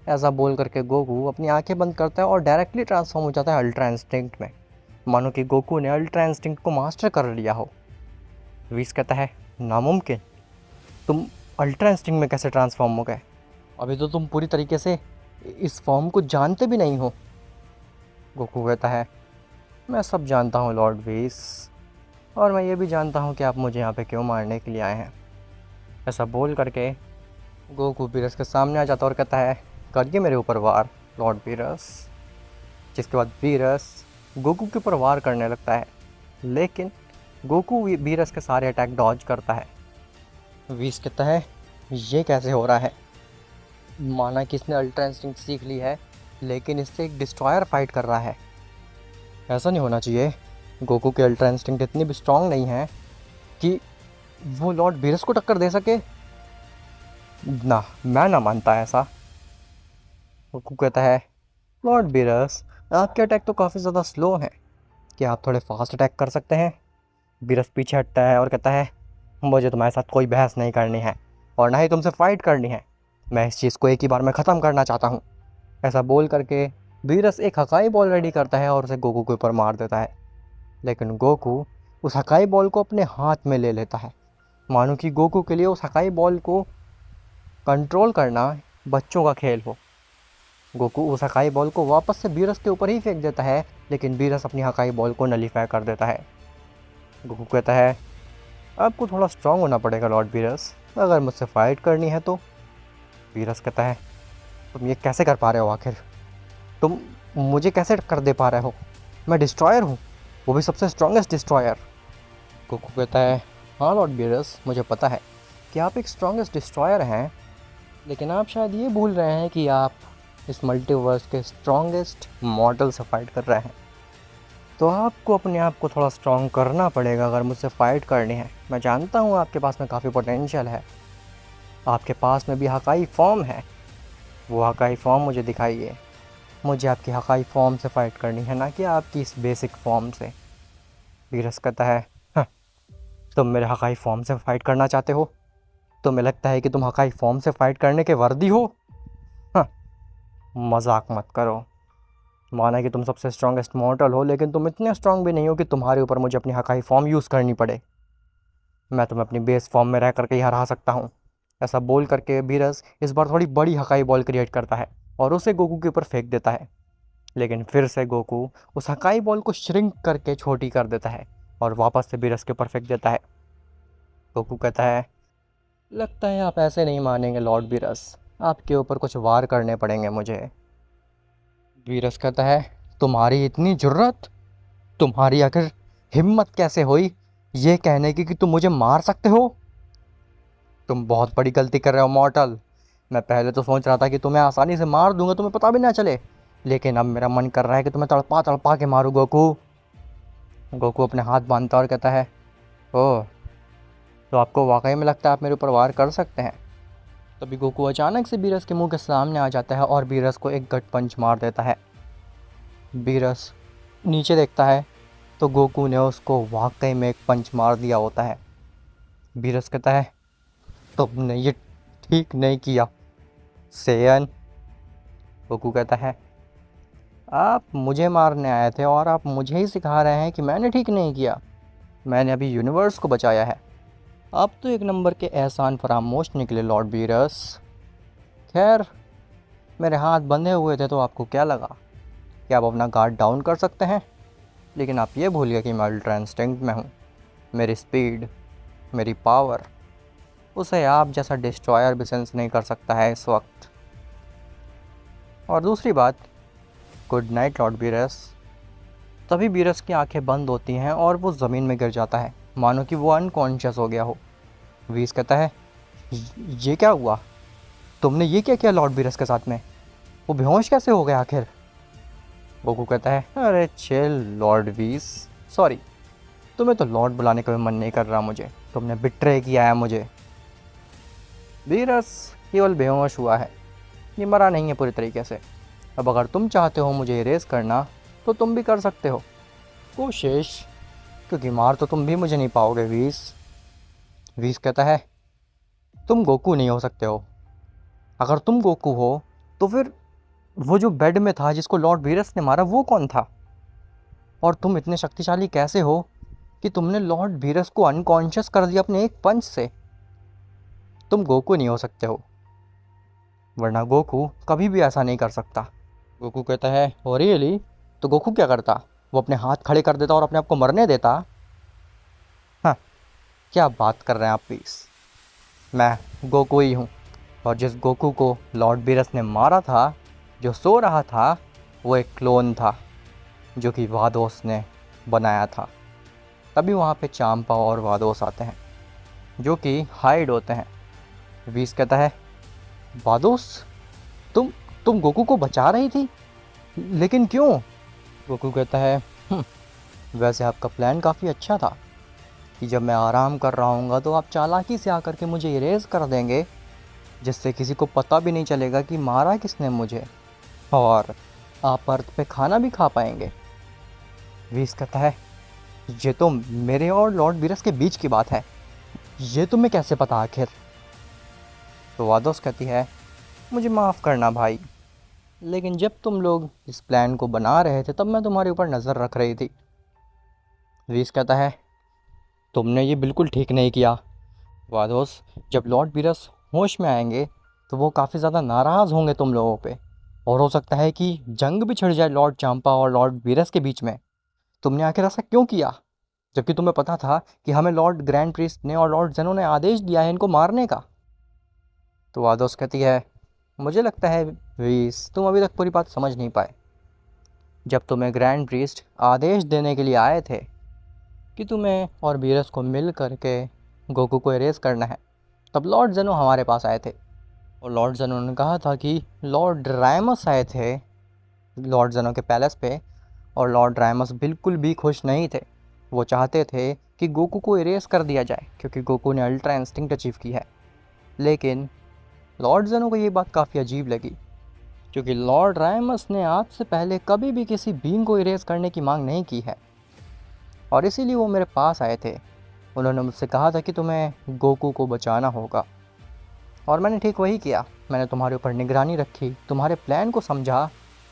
A: ऐसा बोल करके गोकू अपनी आंखें बंद करता है और डायरेक्टली ट्रांसफॉर्म हो जाता है अल्ट्रा इंस्टिंक्ट में, मानो कि गोकू ने अल्ट्रा इंस्टिंक्ट को मास्टर कर लिया हो। व्हीस कहता है, नामुमकिन, तुम अल्ट्रा इंस्टिंक्ट में कैसे ट्रांसफॉर्म हो गए? अभी तो तुम पूरी तरीके से इस फॉर्म को जानते भी नहीं हो। गोकू कहता है, मैं सब जानता हूँ लॉर्ड व्हीस, और मैं ये भी जानता हूँ कि आप मुझे यहाँ पे क्यों मारने के लिए आए हैं। ऐसा बोल करके गोकू बीरस के सामने आ जाता और कहता है, करिए मेरे ऊपर वार लॉर्ड बीरस। जिसके बाद बीरस गोकू के ऊपर वार करने लगता है, लेकिन गोकू बीरस के सारे अटैक डॉज करता है। व्हीस कहता है, ये कैसे हो रहा है? माना कि इसने अल्ट्रा इंस्टिंक्ट सीख ली है, लेकिन इससे एक डिस्ट्रॉयर फाइट कर रहा है। ऐसा नहीं होना चाहिए। गोकू की अल्ट्रा इंस्टिंक्ट इतनी भी स्ट्रांग नहीं है कि वो लॉर्ड बीरस को टक्कर दे सके। ना, मैं ना मानता ऐसा। गोकू कहता है, लॉर्ड बीरस आपके अटैक तो काफ़ी ज़्यादा स्लो हैं, क्या आप थोड़े फास्ट अटैक कर सकते हैं? बीरस पीछे हटता है और कहता है, मुझे तुम्हारे साथ कोई बहस नहीं करनी है, और ना ही तुमसे फाइट करनी है। मैं इस चीज़ को एक ही बार में ख़त्म करना चाहता हूँ। ऐसा बोल करके बीरस एक हकाई बॉल रेडी करता है और उसे गोकू के ऊपर मार देता है। लेकिन गोकू उस हकाई बॉल को अपने हाथ में ले लेता है, मानो कि गोकू के लिए उस हकाई बॉल को कंट्रोल करना बच्चों का खेल हो। गोकू उस हकाई बॉल को वापस से बीरस के ऊपर ही फेंक देता है, लेकिन बीरस अपनी हकाई बॉल को नलीफाई कर देता है। गोकू कहता है, आपको थोड़ा स्ट्रांग होना पड़ेगा लॉर्ड बीरस, अगर मुझसे फाइट करनी है तो। बीरस कहता है, तुम ये कैसे कर पा रहे हो? आखिर तुम मुझे कैसे कर दे पा रहे हो? मैं डिस्ट्रॉयर हूँ, वो भी सबसे स्ट्रॉन्गेस्ट डिस्ट्रॉयर। गोकू कहता है, हाँ लॉर्ड बीरस, मुझे पता है कि आप एक स्ट्रॉन्गेस्ट डिस्ट्रॉयर हैं, लेकिन आप शायद ये भूल रहे हैं कि आप इस मल्टीवर्स के स्ट्रॉन्गेस्ट मॉडल से फाइट कर रहे हैं। तो आपको अपने आप को थोड़ा स्ट्रॉन्ग करना पड़ेगा अगर मुझसे फ़ाइट करनी है। मैं जानता हूँ आपके पास में काफ़ी पोटेंशियल है, आपके पास में भी हकाई फॉर्म है, वो हकाई फॉर्म मुझे दिखाइए। मुझे आपकी हकाई फॉर्म से फ़ाइट करनी है, ना कि आपकी इस बेसिक फॉर्म से। बीरस कहता है, हाँ, तुम मेरे हकाई फॉर्म से फ़ाइट करना चाहते हो? तुम्हें लगता है कि तुम हकाई फॉर्म से फ़ाइट करने के वर्दी हो? हाँ, मजाक मत करो। माना कि तुम सबसे स्ट्रॉन्गेस्ट मॉर्टल हो, लेकिन तुम इतने स्ट्रॉन्ग भी नहीं हो कि तुम्हारे ऊपर मुझे अपनी हकाई फॉर्म यूज़ करनी पड़े। मैं तुम्हें अपनी बेस फॉर्म में रह करके ही हरा सकता हूँ। ऐसा बोल करके बीरस इस बार थोड़ी बड़ी हकाई बॉल क्रिएट करता है और उसे गोकू के ऊपर फेंक देता है। लेकिन फिर से गोकू उस हकाई बॉल को श्रिंक करके छोटी कर देता है और वापस से बीरस के ऊपर फेंक देता है। गोकू कहता है, लगता है आप ऐसे नहीं मानेंगे लॉर्ड बीरस, आपके ऊपर कुछ वार करने पड़ेंगे मुझे। बीरस कहता है, तुम्हारी इतनी जुर्रत, तुम्हारी आखिर हिम्मत कैसे हुई ये कहने की कि तुम मुझे मार सकते हो? तुम बहुत बड़ी गलती कर रहे हो मॉर्टल। मैं पहले तो सोच रहा था कि तुम्हें आसानी से मार दूंगा, तुम्हें पता भी ना चले, लेकिन अब मेरा मन कर रहा है कि तुम्हें तड़पा तड़पा के मारूं गोकू। गोकू अपने हाथ बांधता और कहता है, ओह, तो आपको वाकई में लगता है आप मेरे ऊपर वार कर सकते हैं? तभी गोकू अचानक से बीरस के मुंह के सामने आ जाता है और बीरस को एक गट पंच मार देता है। बीरस नीचे देखता है तो गोकू ने उसको वाकई में एक पंच मार दिया होता है। बीरस कहता है तुमने ये ठीक नहीं किया सेयन। गोकू कहता है आप मुझे मारने आए थे और आप मुझे ही सिखा रहे हैं कि मैंने ठीक नहीं किया। मैंने अभी यूनिवर्स को बचाया है। आप तो एक नंबर के एहसान फरामोश निकले लॉर्ड बीरस। खैर मेरे हाथ बंधे हुए थे तो आपको क्या लगा कि आप अपना गार्ड डाउन कर सकते हैं, लेकिन आप ये भूल गए कि मैं अल्ट्रा इंस्टिंक्ट में हूँ। मेरी स्पीड, मेरी पावर, उसे आप जैसा डिस्ट्रॉयर भी सेंस नहीं कर सकता है इस वक्त। और दूसरी बात, गुड नाइट लॉर्ड बीरस। तभी बीरस की आंखें बंद होती हैं और वो ज़मीन में गिर जाता है, मानो कि वो अनकॉन्शियस हो गया हो। वीस कहता है ये क्या हुआ? तुमने ये क्या किया लॉर्ड बीरस के साथ में? वो बेहोश कैसे हो गया आखिर? गोकू कहता है अरे चिल लॉर्ड वीस, सॉरी, तुम्हें तो लॉर्ड बुलाने का भी मन नहीं कर रहा मुझे, तुमने बिट्रे किया है मुझे। बीरस केवल बेहोश हुआ है, ये मरा नहीं है पूरी तरीके से। अब अगर तुम चाहते हो मुझे इरेज करना तो तुम भी कर सकते हो कोशिश, क्योंकि मार तो तुम भी मुझे नहीं पाओगे वीस। वीस कहता है तुम गोकू नहीं हो सकते हो। अगर तुम गोकू हो तो फिर वो जो बेड में था जिसको लॉर्ड वीरस ने मारा वो कौन था? और तुम इतने शक्तिशाली कैसे हो कि तुमने लॉर्ड वीरस को अनकॉन्शियस कर दिया अपने एक पंच से? तुम गोकू नहीं हो सकते हो, वरना गोकू कभी भी ऐसा नहीं कर सकता। गोकू कहता है ओ रियली? तो गोकू क्या करता? वो अपने हाथ खड़े कर देता और अपने आप को मरने देता? हाँ, क्या बात कर रहे हैं आप प्लीज़। मैं गोकू ही हूँ, और जिस गोकू को लॉर्ड बीरस ने मारा था, जो सो रहा था, वो एक क्लोन था जो कि वादोस ने बनाया था। तभी वहाँ पे चांपा और वादोस आते हैं जो कि हाइड होते हैं। वीस कहता है वादोस, तुम तुम गोकू को बचा रही थी, लेकिन क्यों? गोकू कहता है वैसे आपका प्लान काफ़ी अच्छा था कि जब मैं आराम कर रहा हूँगा तो आप चालाकी से आकर के मुझे इरेज कर देंगे, जिससे किसी को पता भी नहीं चलेगा कि मारा किसने मुझे, और आप अर्थ पे खाना भी खा पाएंगे। वीस कहता है ये तो मेरे और लॉर्ड बीरस के बीच की बात है, ये तुम्हें कैसे पता आखिर? तो वादोस कहती है मुझे माफ़ करना भाई, लेकिन जब तुम लोग इस प्लान को बना रहे थे तब मैं तुम्हारे ऊपर नज़र रख रही थी। वीस कहता है तुमने ये बिल्कुल ठीक नहीं किया। वादोस, जब लॉर्ड बीरस होश में आएंगे तो वो काफ़ी ज़्यादा नाराज़ होंगे तुम लोगों पे, और हो सकता है कि जंग भी छिड़ जाए लॉर्ड चांपा और लॉर्ड बीरस के बीच में। तुमने आखिर ऐसा क्यों किया, जबकि तुम्हें पता था कि हमें लॉर्ड ग्रैंड प्रीस्ट ने और लॉर्ड जेनो ने आदेश दिया है इनको मारने का? तो वादोस कहती है मुझे लगता है वीस, तुम अभी तक पूरी बात समझ नहीं पाए। जब तुम्हें ग्रैंड प्रीस्ट आदेश देने के लिए आए थे कि तुम्हें और बीरस को मिल करके गोकू को इरेज करना है, तब लॉर्ड जेनो हमारे पास आए थे, और लॉर्ड जेनो ने कहा था कि लॉर्ड रायमस आए थे लॉर्ड जेनो के पैलेस पे, और लॉर्ड रायमस बिल्कुल भी खुश नहीं थे। वो चाहते थे कि गोकू को इरेज कर दिया जाए क्योंकि गोकू ने अल्ट्रा इंस्टिंक्ट अचीव की है। लेकिन लॉर्ड जेनो को ये बात काफ़ी अजीब लगी, क्योंकि लॉर्ड रायमस ने आज से पहले कभी भी किसी बीइंग को इरेज करने की मांग नहीं की है, और इसीलिए वो मेरे पास आए थे। उन्होंने मुझसे कहा था कि तुम्हें गोकू को बचाना होगा, और मैंने ठीक वही किया। मैंने तुम्हारे ऊपर निगरानी रखी, तुम्हारे प्लान को समझा,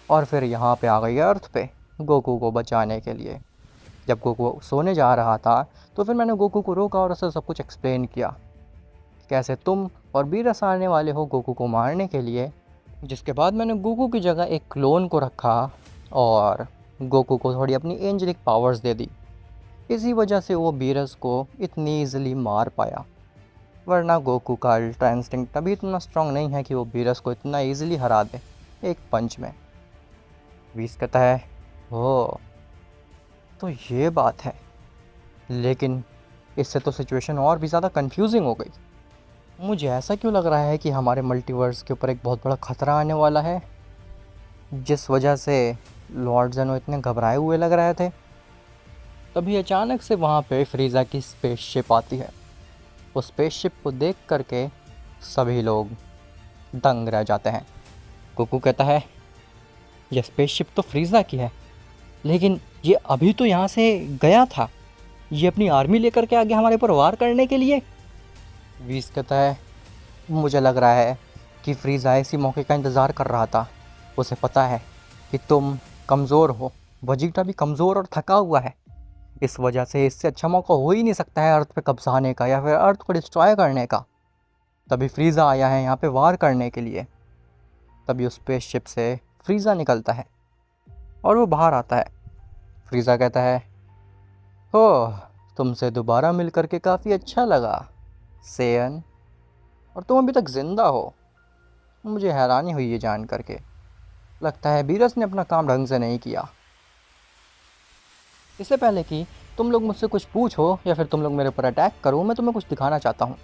A: और फिर यहाँ पे आ गई अर्थ पे गोकू को बचाने के लिए। जब गोकू सोने जा रहा था तो फिर मैंने गोकू को रोका और उसे सब कुछ एक्सप्लेन किया, कैसे तुम और बीरस आने वाले हो गोकू को मारने के लिए। जिसके बाद मैंने गोकू की जगह एक क्लोन को रखा और गोकू को थोड़ी अपनी एंजेलिक पावर्स दे दी। इसी वजह से वो बीरस को इतनी ईजिली मार पाया, वरना गोकू का अल्ट्रा इंस्टिंक्ट तभी इतना स्ट्रांग नहीं है कि वो बीरस को इतना ईजिली हरा दे एक पंच में। वीस कहता है हो तो ये बात है, लेकिन इससे तो सिचुएशन और भी ज़्यादा कंफ्यूजिंग हो गई। मुझे ऐसा क्यों लग रहा है कि हमारे मल्टीवर्स के ऊपर एक बहुत बड़ा ख़तरा आने वाला है, जिस वजह से लॉर्ड जेनो इतने घबराए हुए लग रहे थे। तभी अचानक से वहाँ पे फ्रीज़ा की स्पेसशिप आती है। उस स्पेसशिप को देख करके सभी लोग दंग रह जाते हैं। गोकू कहता है यह स्पेसशिप तो फ्रीज़ा की है, लेकिन ये अभी तो यहाँ से गया था, ये अपनी आर्मी लेकर के आ गया हमारे ऊपर वार करने के लिए। व्हीस कहता है मुझे लग रहा है कि फ्रीज़ा इसी मौके का इंतज़ार कर रहा था। उसे पता है कि तुम कमज़ोर हो, वेजिटा भी कमज़ोर और थका हुआ है, इस वजह से इससे अच्छा मौका हो ही नहीं सकता है अर्थ पे कब्जा आने का या फिर अर्थ को डिस्ट्रॉय करने का। तभी फ्रीज़ा आया है यहाँ पे वार करने के लिए। तभी उस स्पेसशिप से फ्रीज़ा निकलता है और वो बाहर आता है। फ्रीज़ा कहता है ओह, तुमसे दोबारा मिल करके काफ़ी अच्छा लगा सेयन, और तुम अभी तक ज़िंदा हो। मुझे हैरानी हुई ये जान करके। लगता है बीरस ने अपना काम ढंग से नहीं किया। इससे पहले कि तुम लोग मुझसे कुछ पूछो या फिर तुम लोग मेरे ऊपर अटैक करो, मैं तुम्हें कुछ दिखाना चाहता हूँ।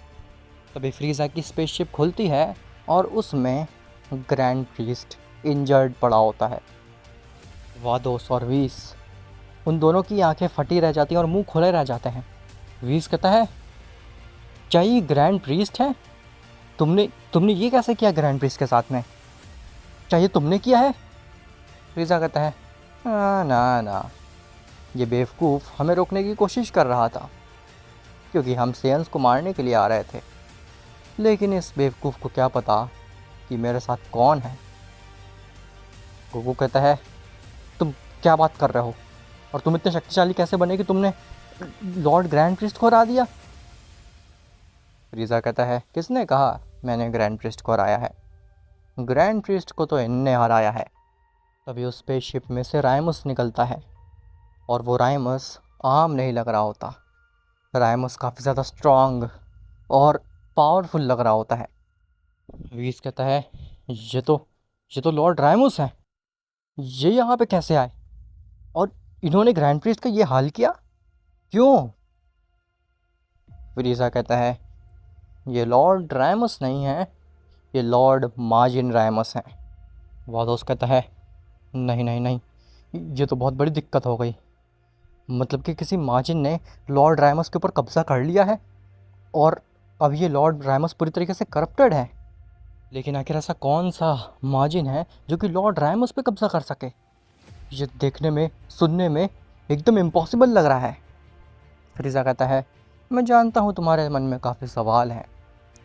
A: तभी फ्रीज़ा की स्पेसशिप खुलती है और उसमें ग्रैंड प्रीस्ट इंजर्ड पड़ा होता है। वादोस और वीस, उन दोनों की आंखें फटी रह जाती हैं और मुंह खुले रह जाते हैं। वीस कहता है क्या ये ग्रैंड प्रीस्ट है? तुमने तुमने ये कैसे किया ग्रैंड प्रीस्ट के साथ में? क्या ये तुमने किया है? फ्रीज़ा कहता है ना ना, ये बेवकूफ़ हमें रोकने की कोशिश कर रहा था क्योंकि हम सेयन्स को मारने के लिए आ रहे थे, लेकिन इस बेवकूफ़ को क्या पता कि मेरे साथ कौन है। गोकू कहता है तुम क्या बात कर रहे हो, और तुम इतने शक्तिशाली कैसे बने कि तुमने लॉर्ड ग्रैंड प्रिस्ट को हरा दिया? फ्रीज़ा कहता है किसने कहा मैंने ग्रैंड प्रिस्ट को हराया है? ग्रैंड प्रिस्ट को तो इनने हराया है। तभी उस स्पेसशिप में से राइमस निकलता है और वो राइमस आम नहीं लग रहा होता। राइमस काफ़ी ज़्यादा स्ट्रॉन्ग और पावरफुल लग रहा होता है। वीस कहता है ये तो लॉर्ड राइमस हैं, ये यहाँ पे कैसे आए और इन्होंने ग्रैंड प्रिस्ट का ये हाल किया क्यों? फ्रीज़ा कहता है ये लॉर्ड राइमस नहीं है, ये लॉर्ड माजिन राइमस हैं। वादोस कहता है नहीं नहीं नहीं, ये तो बहुत बड़ी दिक्कत हो गई। मतलब कि किसी माजिन ने लॉर्ड राइमस के ऊपर कब्ज़ा कर लिया है और अब ये लॉर्ड राइमस पूरी तरीके से करप्टेड है। लेकिन आखिर ऐसा कौन सा माजिन है जो कि लॉर्ड राइमस पे कब्ज़ा कर सके? ये देखने में सुनने में एकदम इम्पॉसिबल लग रहा है। फ्रीज़ा कहता है मैं जानता हूँ तुम्हारे मन में काफ़ी सवाल हैं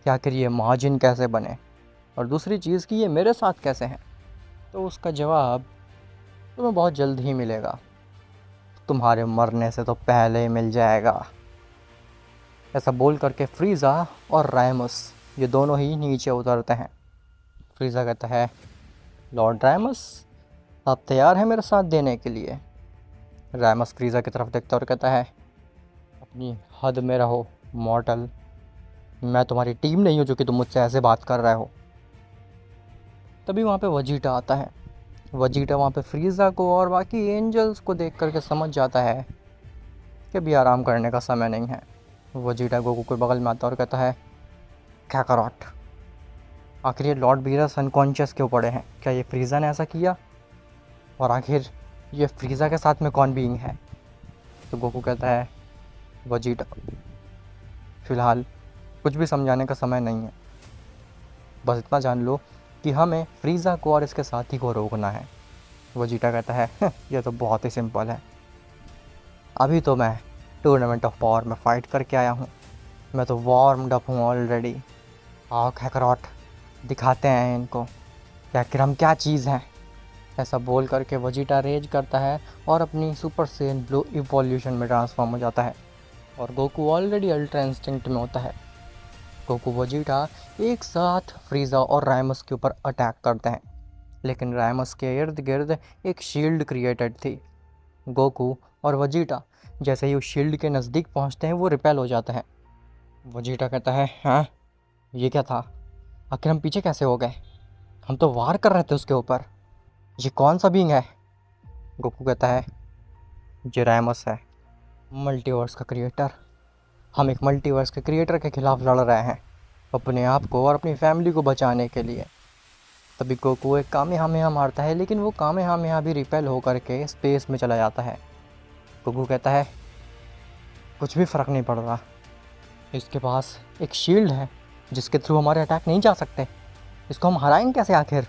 A: कि आखिर ये माजिन कैसे बने और दूसरी चीज़ कि ये मेरे साथ कैसे हैं। तो उसका जवाब तुम्हें बहुत जल्द ही मिलेगा, तुम्हारे मरने से तो पहले ही मिल जाएगा। ऐसा बोल करके फ्रीज़ा और राइमस ये दोनों ही नीचे उतरते हैं। फ्रीज़ा कहता है लॉर्ड राइमस, आप तैयार हैं मेरा साथ देने के लिए? राइमस फ्रीज़ा की तरफ देखता और कहता है अपनी हद में रहो मॉर्टल, मैं तुम्हारी टीम नहीं हूँ जो कि तुम मुझसे ऐसे बात कर रहे हो। तभी वहाँ पे वजीटा आता है। वजीटा वहाँ पे फ्रीज़ा को और बाकी एंजल्स को देख करके समझ जाता है कि अभी आराम करने का समय नहीं है। वजीटा गोकू के बगल में आता और कहता है काकारोट, आखिर ये लॉर्ड बीरस अनकॉन्शियस क्यों पड़े हैं? क्या ये फ्रीज़ा ने ऐसा किया? और आखिर ये फ्रीज़ा के साथ में कौन बीइंग है? तो गोकू कहता है वजीटा, फ़िलहाल कुछ भी समझाने का समय नहीं है, बस इतना जान लो कि हमें फ्रीज़ा को और इसके साथी को रोकना है। वजीटा कहता है ये तो बहुत ही सिंपल है, अभी तो मैं टूर्नामेंट ऑफ पावर में फ़ाइट करके आया हूँ, मैं तो वार्म्ड अप हूँ ऑलरेडी। आओ काकारोट, दिखाते हैं इनको कि आखिर हम क्या चीज़ हैं। ऐसा बोल करके वजीटा रेज करता है और अपनी सुपर सेन ब्लू इवोल्यूशन में ट्रांसफॉर्म हो जाता है और गोकू ऑलरेडी अल्ट्रा इंस्टिंक्ट में होता है। गोकू वजीटा एक साथ फ्रीज़ा और राइमस के ऊपर अटैक करते हैं, लेकिन राइमस के इर्द गिर्द एक शील्ड क्रिएटेड थी। गोकू और वजीटा जैसे ही उस शील्ड के नज़दीक पहुंचते हैं वो रिपेल हो जाता है। वजीटा कहता है हाँ ये क्या था, आखिर हम पीछे कैसे हो गए? हम तो वार कर रहे थे उसके ऊपर, ये कौन सा बीइंग है? गोकू कहता है ये राइमस है, मल्टीवर्स का क्रिएटर। हम एक मल्टीवर्स के क्रिएटर के खिलाफ लड़ रहे हैं अपने आप को और अपनी फैमिली को बचाने के लिए। तभी गोकू एक कामेहामेहा मारता है, लेकिन वो कामेहामेहा भी रिपेल होकर के स्पेस में चला जाता है। गोकू कहता है कुछ भी फ़र्क नहीं पड़ रहा, इसके पास एक शील्ड है जिसके थ्रू हमारे अटैक नहीं जा सकते, इसको हम हराएंगे कैसे आखिर?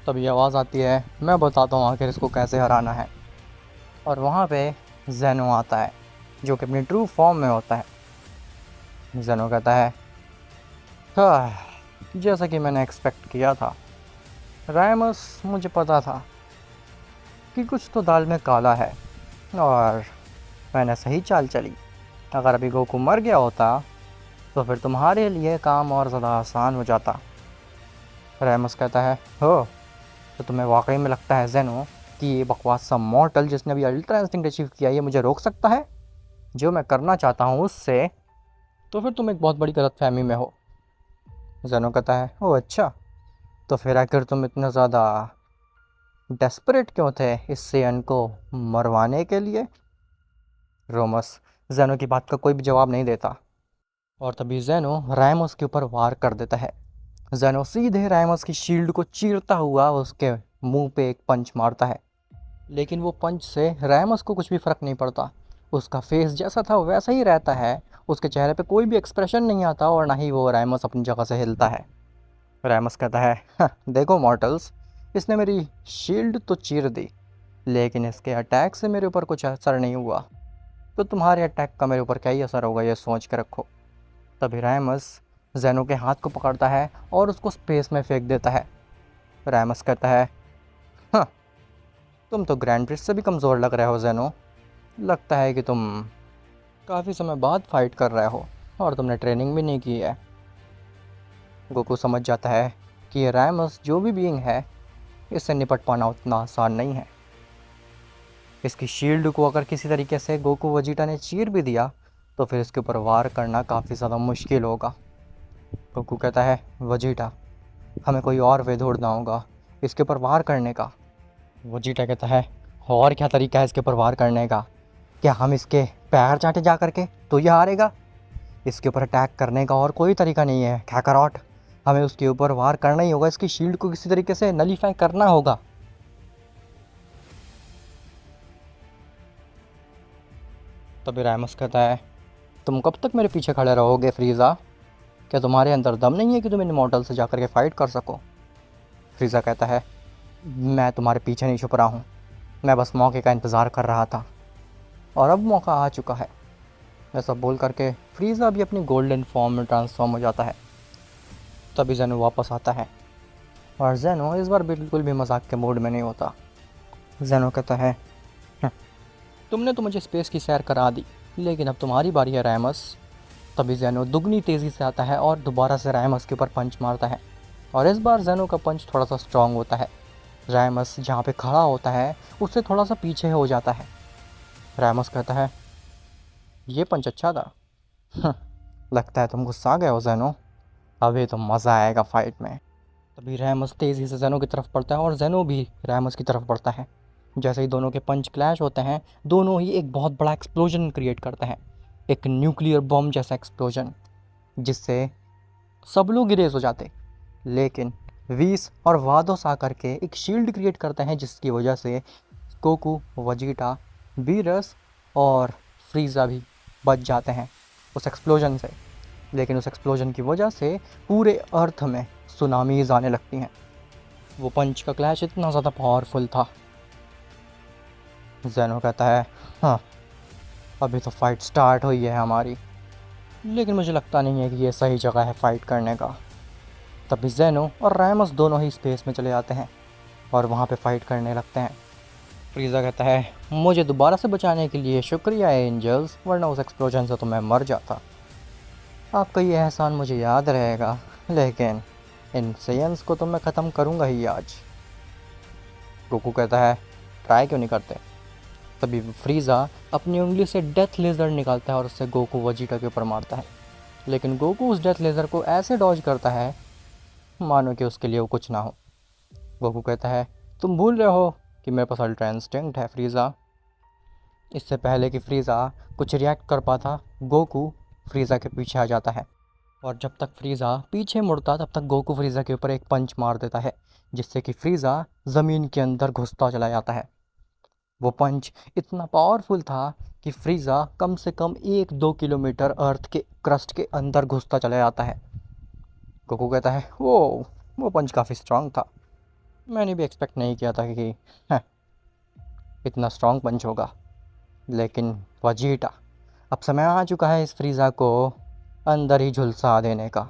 A: तभी आवाज़ आती है मैं बताता हूँ आखिर इसको कैसे हराना है। और वहाँ पे जेनो आता है जो कि अपनी ट्रू फॉर्म में होता है। जेनो कहता है, जैसा कि मैंने एक्सपेक्ट किया था रायमस, मुझे पता था कि कुछ तो दाल में काला है और मैंने सही चाल चली। अगर अभी गोकू मर गया होता तो फिर तुम्हारे लिए काम और ज़्यादा आसान हो जाता। रायमस कहता है, हो तो तुम्हें वाकई में लगता है जेनो कि ये बकवास सा मॉर्टल जिसने अभी अल्ट्रा इंस्टिंक्ट अचीव किया ये मुझे रोक सकता है जो मैं करना चाहता हूँ उससे? तो फिर तुम एक बहुत बड़ी गलतफहमी में हो। जेनो कहता है, ओह अच्छा, तो फिर आखिर तुम इतना ज़्यादा डेस्परेट क्यों थे इस सेयन को मरवाने के लिए? रोमस जेनो की बात का कोई भी जवाब नहीं देता और तभी जेनो रायमस के ऊपर वार कर देता है। जेनो सीधे रायमस की शील्ड को चीरता हुआ उसके मुंह पे एक पंच मारता है, लेकिन वो पंच से रायमस को कुछ भी फ़र्क नहीं पड़ता। उसका फेस जैसा था वैसा ही रहता है, उसके चेहरे पे कोई भी एक्सप्रेशन नहीं आता और ना ही वो रायमस अपनी जगह से हिलता है। रायमस कहता है, देखो मॉर्टल्स, इसने मेरी शील्ड तो चीर दी लेकिन इसके अटैक से मेरे ऊपर कुछ असर नहीं हुआ, तो तुम्हारे अटैक का मेरे ऊपर क्या ही असर होगा ये सोच के रखो। तभी रायमस जेनो के हाथ को पकड़ता है और उसको स्पेस में फेंक देता है। रायमस कहता है, हाँ, तुम तो ग्रैंड प्रिस्ट से भी कमज़ोर लग रहे हो जेनो। लगता है कि तुम काफ़ी समय बाद फाइट कर रहे हो और तुमने ट्रेनिंग भी नहीं की है। गोकू समझ जाता है कि ये रायमस जो भी बीइंग है इससे निपट पाना उतना आसान नहीं है। इसकी शील्ड को अगर किसी तरीके से गोकू वजीटा ने चीर भी दिया तो फिर इसके ऊपर वार करना काफ़ी ज़्यादा मुश्किल होगा। गोकू कहता है, वजीटा, हमें कोई और वे ढूंढना होगा इसके ऊपर वार करने का। वजीटा कहता है, और क्या तरीका है इसके ऊपर वार करने का? क्या हम इसके पैर चाटे जा करके तो ये हारेगा? इसके ऊपर अटैक करने का और कोई तरीका नहीं है कैकारॉट, हमें उसके ऊपर वार करना ही होगा, इसकी शील्ड को किसी तरीके से नलीफाई करना होगा। तभी रायमस कहता है, तुम कब तक मेरे पीछे खड़े रहोगे फ्रीज़ा? क्या तुम्हारे अंदर दम नहीं है कि तुम इन मॉडल से जाकर के फाइट कर सको? फ्रीज़ा कहता है, मैं तुम्हारे पीछे नहीं छुप रहा हूँ, मैं बस मौके का इंतज़ार कर रहा था और अब मौका आ चुका है। ऐसा बोल करके फ्रीज़ा भी अपनी गोल्डन फॉर्म में ट्रांसफॉर्म हो जाता है। तभी जेनो वापस आता है और जेनो इस बार बिल्कुल भी मजाक के मूड में नहीं होता। जेनो कहता है, "हं, तुमने तो मुझे स्पेस की सैर करा दी, लेकिन अब तुम्हारी बारी है रायमस।" तभी जेनो दुगनी तेज़ी से आता है और दोबारा से रायमस के ऊपर पंच मारता है और इस बार जेनो का पंच थोड़ा सा स्ट्रांग होता है। रायमस जहाँ पे खड़ा होता है उससे थोड़ा सा पीछे हो जाता है। रायमस कहता है, ये पंच अच्छा था। "हं, लगता है तुम गुस्सा आ गए हो जेनो, अभी तो मज़ा आएगा फाइट में।" तभी रैमस तेज़ी से जेनो की तरफ बढ़ता है और जेनो भी रैमस की तरफ बढ़ता है। जैसे ही दोनों के पंच क्लैश होते हैं दोनों ही एक बहुत बड़ा एक्सप्लोजन क्रिएट करते हैं, एक न्यूक्लियर बॉम्ब जैसा एक्सप्लोजन, जिससे सब लोग इरेज हो जाते। लेकिन वीस और वादोस आकर के एक शील्ड क्रिएट करते हैं जिसकी वजह से गोकू, वजीटा, बीरस और फ्रीज़ा भी बच जाते हैं उस एक्सप्लोजन से। लेकिन उस एक्सप्लोजन की वजह से पूरे अर्थ में सुनामीज आने लगती हैं। वो पंच का क्लैश इतना ज़्यादा पावरफुल था। जेनो कहता है, हाँ, अभी तो फाइट स्टार्ट हुई है हमारी, लेकिन मुझे लगता नहीं है कि ये सही जगह है फाइट करने का। तभी जेनो और रायमस दोनों ही स्पेस में चले जाते हैं और वहाँ पे फाइट करने लगते हैं। फ्रीज़ा कहता है, मुझे दोबारा से बचाने के लिए शुक्रिया एंजल्स, वरना उस एक्सप्लोजन से तो मैं मर जाता। आपका ये एहसान मुझे याद रहेगा, लेकिन इन सेयंस को तो मैं ख़त्म करूँगा ही आज। गोकू कहता है, ट्राई क्यों नहीं करते? तभी फ्रीज़ा अपनी उंगली से डेथ लेज़र निकालता है और उससे गोकू वजीटा के ऊपर मारता है, लेकिन गोकू उस डेथ लेज़र को ऐसे डॉज करता है मानो कि उसके लिए वो कुछ ना हो। गोकू कहता है, तुम भूल रहे हो कि मेरे पास अल्ट्रा इंस्टिंक्ट है फ्रीज़ा। इससे पहले कि फ्रीज़ा कुछ रिएक्ट कर पाता गोकू फ्रीज़ा के पीछे आ जाता है और जब तक फ्रीज़ा पीछे मुड़ता तब तक गोकू फ्रीज़ा के ऊपर एक पंच मार देता है, जिससे कि फ्रीज़ा ज़मीन के अंदर घुसता चला जाता है। वो पंच इतना पावरफुल था कि फ्रीज़ा कम से कम 1-2 किलोमीटर अर्थ के क्रस्ट के अंदर घुसता चला जाता है। गोकू कहता है, वो पंच काफ़ी स्ट्रांग था, मैंने भी एक्सपेक्ट नहीं किया था कि हाँ, इतना स्ट्रॉन्ग पंच होगा। लेकिन वजीटा, अब समय आ चुका है इस फ्रीज़ा को अंदर ही झुलसा देने का।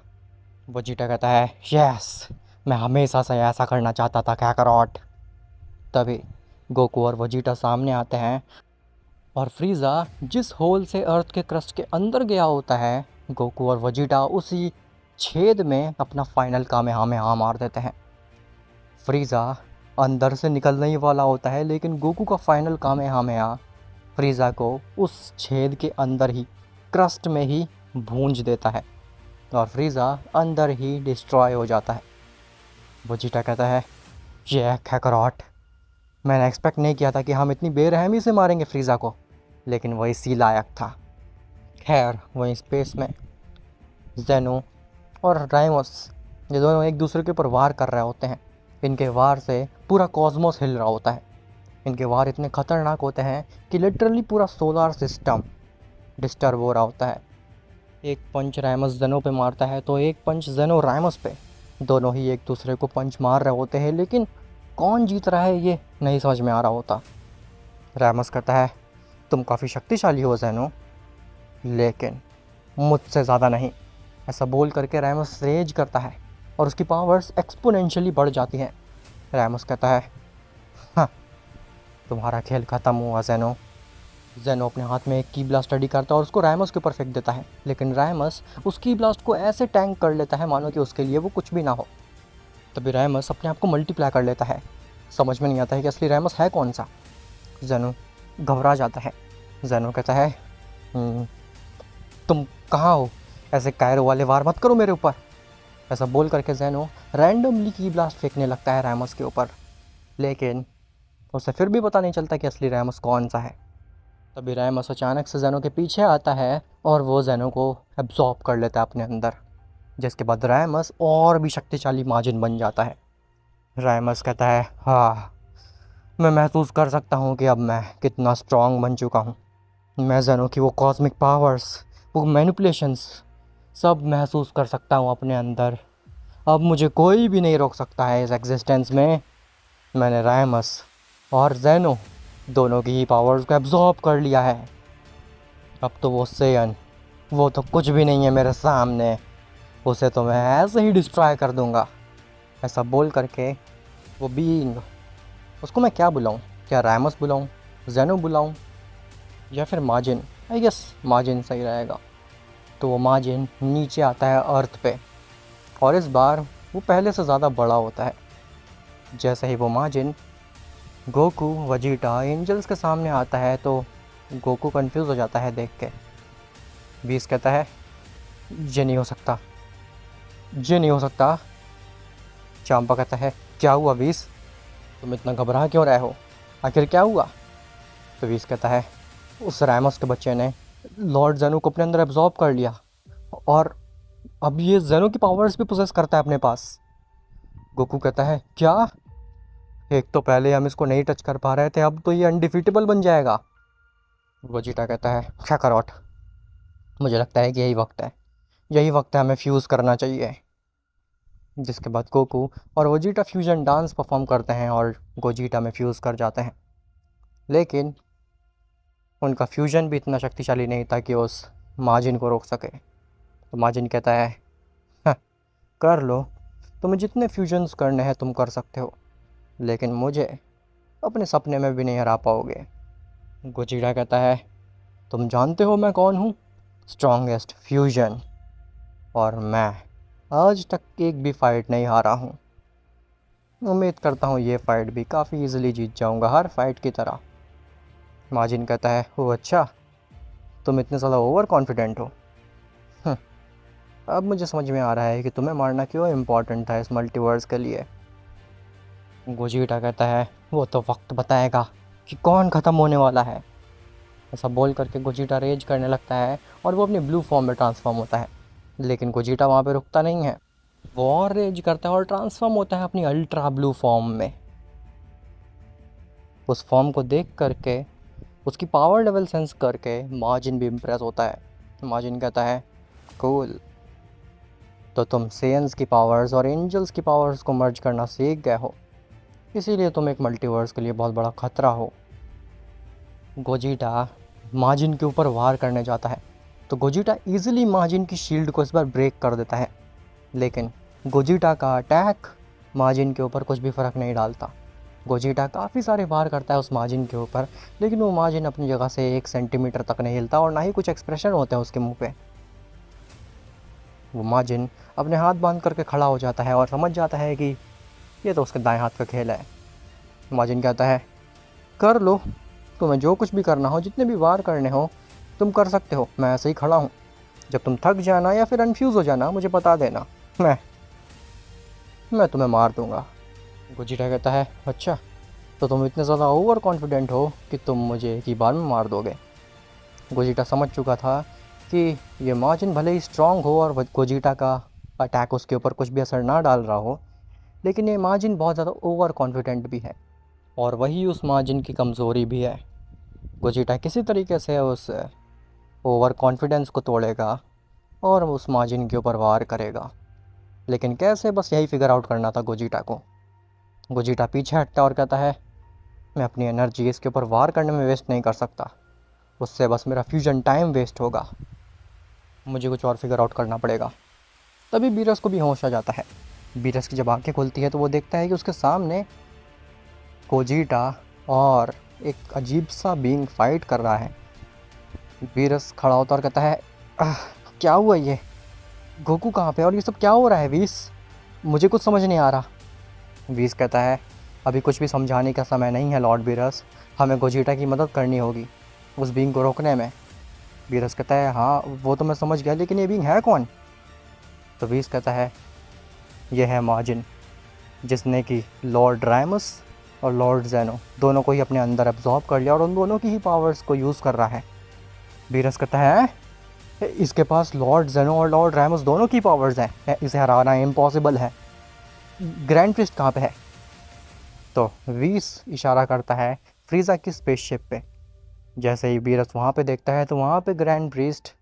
A: वजीटा कहता है यस, मैं हमेशा से ऐसा करना चाहता था काकारोट। तभी गोकू और वजीटा सामने आते हैं और फ्रीज़ा जिस होल से अर्थ के क्रस्ट के अंदर गया होता है, गोकू और वजीटा उसी छेद में अपना फाइनल कामेहामेहा मार देते हैं। फ्रीज़ा अंदर से निकलने ही वाला होता है, लेकिन गोकू का फाइनल कामेहामेहा फ्रीज़ा को उस छेद के अंदर ही क्रस्ट में ही भूंज देता है और फ्रीज़ा अंदर ही डिस्ट्रॉय हो जाता है। वजीटा कहता है ये काकारोट, मैंने एक्सपेक्ट नहीं किया था कि हम इतनी बेरहमी से मारेंगे फ्रीज़ा को, लेकिन वो इसी लायक था। खैर वहीं स्पेस में जेनो और राइमस, ये दोनों एक दूसरे के ऊपर वार कर रहे होते हैं। इनके वार से पूरा कॉस्मोस हिल रहा होता है। इनके वार इतने ख़तरनाक होते हैं कि लिटरली पूरा सोलर सिस्टम डिस्टर्ब हो रहा होता है। एक पंच राइमस जेनो पे मारता है तो एक पंच जेनो राइमस पे। दोनों ही एक दूसरे को पंच मार रहे होते हैं, लेकिन कौन जीत रहा है ये नहीं समझ में आ रहा होता। राइमस कहता है तुम काफ़ी शक्तिशाली हो जेनो, लेकिन मुझसे ज़्यादा नहीं। ऐसा बोल करके राइमस रेज करता है और उसकी पावर्स एक्सपोनेंशियली बढ़ जाती हैं। राइमस कहता है हाँ, तुम्हारा खेल ख़त्म हुआ जेनो। जेनो अपने हाथ में एक की ब्लास्ट रेडी करता है और उसको राइमस के ऊपर फेंक देता है, लेकिन राइमस उस की ब्लास्ट को ऐसे टैंक कर लेता है मानो कि उसके लिए वो कुछ भी ना हो। तभी राइमस अपने आप को मल्टीप्लाई कर लेता है। समझ में नहीं आता है कि असली राइमस है कौन सा। जेनो घबरा जाता है। जेनो कहता है तुम कहाँ हो, ऐसे कायरो वाले वार मत करो मेरे ऊपर। ऐसा बोल करके जेनो रैंडमली की ब्लास्ट फेंकने लगता है राइमस के ऊपर, लेकिन उसे फिर भी पता नहीं चलता कि असली राइमस कौन सा है। तभी राइमस अचानक से जेनो के पीछे आता है और वो जेनो को एब्जॉर्ब कर लेता है अपने अंदर, जिसके बाद राइमस और भी शक्तिशाली माजिन बन जाता है। राइमस कहता है हाँ, मैं महसूस कर सकता हूँ कि अब मैं कितना स्ट्रॉन्ग बन चुका हूँ। मैं जेनो की वो कॉस्मिक पावर्स, वो मैनिपुलेशंस सब महसूस कर सकता हूँ अपने अंदर। अब मुझे कोई भी नहीं रोक सकता है इस एग्जिस्टेंस में। मैंने राइमस और जेनो दोनों की ही पावर्स को एब्जॉर्ब कर लिया है। अब तो वो सेयन, वो तो कुछ भी नहीं है मेरे सामने। उसे तो मैं ऐसे ही डिस्ट्रॉय कर दूंगा। ऐसा बोल करके वो बीइंग, उसको मैं क्या बुलाऊं, क्या राइमस बुलाऊं, जेनो बुलाऊं, या फिर माजिन। आई गेस माजिन सही रहेगा। तो वो माजिन नीचे आता है अर्थ पे और इस बार वो पहले से ज़्यादा बड़ा होता है। जैसे ही वो माजिन गोकू वजीटा एंजल्स के सामने आता है तो गोकू कंफ्यूज हो जाता है देख के। बीस कहता है ये नहीं हो सकता, ये नहीं हो सकता। चांपा कहता है क्या हुआ बीस, तुम इतना घबरा क्यों रहे हो, आखिर क्या हुआ। तो बीस कहता है उस राइमस के बच्चे ने लॉर्ड जेनो को अपने अंदर एब्जॉर्ब कर लिया और अब ये जेनो की पावर्स भी पोसेस करता है अपने पास। गोकू कहता है क्या, एक तो पहले हम इसको नहीं टच कर पा रहे थे, अब तो ये अनडिफीटेबल बन जाएगा। गोजिटा कहता है काकारोट, मुझे लगता है कि यही वक्त है हमें फ्यूज़ करना चाहिए। जिसके बाद गोकू और वोजिटा फ्यूजन डांस परफॉर्म करते हैं और गोजिटा में फ्यूज़ कर जाते हैं, लेकिन उनका फ्यूजन भी इतना शक्तिशाली नहीं था कि उस माजिन को रोक सके। तो माजिन कहता है "हाँ, कर लो, तुम्हें जितने फ्यूजन्स करने हैं तुम कर सकते हो, लेकिन मुझे अपने सपने में भी नहीं हरा पाओगे। गोजिटा कहता है तुम जानते हो मैं कौन हूँ, स्ट्रॉन्गेस्ट फ्यूजन, और मैं आज तक एक भी फाइट नहीं हारा हूँ। उम्मीद करता हूँ ये फाइट भी काफ़ी इजीली जीत जाऊँगा, हर फाइट की तरह। माजिन कहता है ओह अच्छा, तुम इतने ज़्यादा ओवर कॉन्फिडेंट हो। हम्म, अब मुझे समझ में आ रहा है कि तुम्हें मारना क्यों इम्पोर्टेंट था इस मल्टीवर्स के लिए। गोजिटा कहता है वो तो वक्त बताएगा कि कौन ख़त्म होने वाला है। ऐसा बोल करके गोजिटा रेज करने लगता है और वो अपनी ब्लू फॉर्म में ट्रांसफॉर्म होता है, लेकिन गोजिटा वहाँ पे रुकता नहीं है। वो और रेज करता है और ट्रांसफॉर्म होता है अपनी अल्ट्रा ब्लू फॉर्म में। उस फॉर्म को देख करके, उसकी पावर लेवल सेंस करके मार्जिन भी इम्प्रेस होता है। मार्जिन कहता है कूल, तो तुम सेयंस की पावर्स और एंजल्स की पावर्स को मर्ज करना सीख गए हो, इसीलिए तुम एक मल्टीवर्स के लिए बहुत बड़ा खतरा हो। गोजीटा माजिन के ऊपर वार करने जाता है तो गोजीटा इजीली माजिन की शील्ड को इस बार ब्रेक कर देता है, लेकिन गोजीटा का अटैक माजिन के ऊपर कुछ भी फ़र्क नहीं डालता। गोजीटा काफ़ी सारे वार करता है उस माजिन के ऊपर, लेकिन वो माजिन अपनी जगह से 1 सेंटीमीटर तक नहीं हिलता और ना ही कुछ एक्सप्रेशन होते हैं उसके मुंह पे। वो माजिन अपने हाथ बांध करके खड़ा हो जाता है और समझ जाता है कि ये तो उसके दाएं हाथ का खेल है। माजिन कहता है, कर लो, तुम्हें जो कुछ भी करना हो, जितने भी वार करने हो तुम कर सकते हो, मैं ऐसे ही खड़ा हूँ। जब तुम थक जाना या फिर कन्फ्यूज़ हो जाना मुझे बता देना, मैं तुम्हें मार दूँगा। गोजीटा कहता है, अच्छा, तो तुम इतने ज़्यादा ओवर कॉन्फिडेंट हो कि तुम मुझे एक ही बार में मार दोगे। गोजीटा समझ चुका था कि ये मार्जिन भले ही स्ट्रांग हो और गोजीटा का अटैक उसके ऊपर कुछ भी असर ना डाल रहा हो, लेकिन ये मार्जिन बहुत ज़्यादा ओवर कॉन्फिडेंट भी है और वही उस मार्जिन की कमज़ोरी भी है। गोजीटा किसी तरीके से उस ओवर कॉन्फिडेंस को तोड़ेगा और उस मार्जिन के ऊपर वार करेगा, लेकिन कैसे, बस यही फिगर आउट करना था गोजीटा को। गोजीटा पीछे हटता और कहता है, मैं अपनी एनर्जी इसके ऊपर वार करने में वेस्ट नहीं कर सकता, उससे बस मेरा फ्यूजन टाइम वेस्ट होगा, मुझे कुछ और फिगर आउट करना पड़ेगा। तभी बीरस को भी होश आ जाता है। बीरस की जब आंखें खुलती है तो वो देखता है कि उसके सामने गोजीटा और एक अजीब सा बीइंग फाइट कर रहा है। बीरस खड़ा होता और कहता है, "आह, क्या हुआ ये? गोकू कहाँ पे और ये सब क्या हो रहा है वीस? मुझे कुछ समझ नहीं आ रहा।" वीस कहता है, अभी कुछ भी समझाने का समय नहीं है लॉर्ड बीरस, हमें गोजीटा की मदद करनी होगी उस बीइंग को रोकने में। बीरस कहता है, हाँ वो तो मैं समझ गया, लेकिन ये बीइंग है कौन? तो वीस कहता है, ये है मार्जिन, जिसने कि लॉर्ड राइमस और लॉर्ड ज़ेनो दोनों को ही अपने अंदर एब्जॉर्ब कर लिया और उन दोनों की ही पावर्स को यूज़ कर रहा है। बीरस कहता है, इसके पास लॉर्ड ज़ेनो और लॉर्ड राइमस दोनों की पावर्स हैं, इसे हराना इम्पॉसिबल है। ग्रैंड प्रिस्ट कहाँ पे है? तो वीस इशारा करता है फ्रीज़ा की स्पेसशिप पे। जैसे ही बीरस वहाँ पे देखता है तो वहाँ पे ग्रैंड प्रीस्ट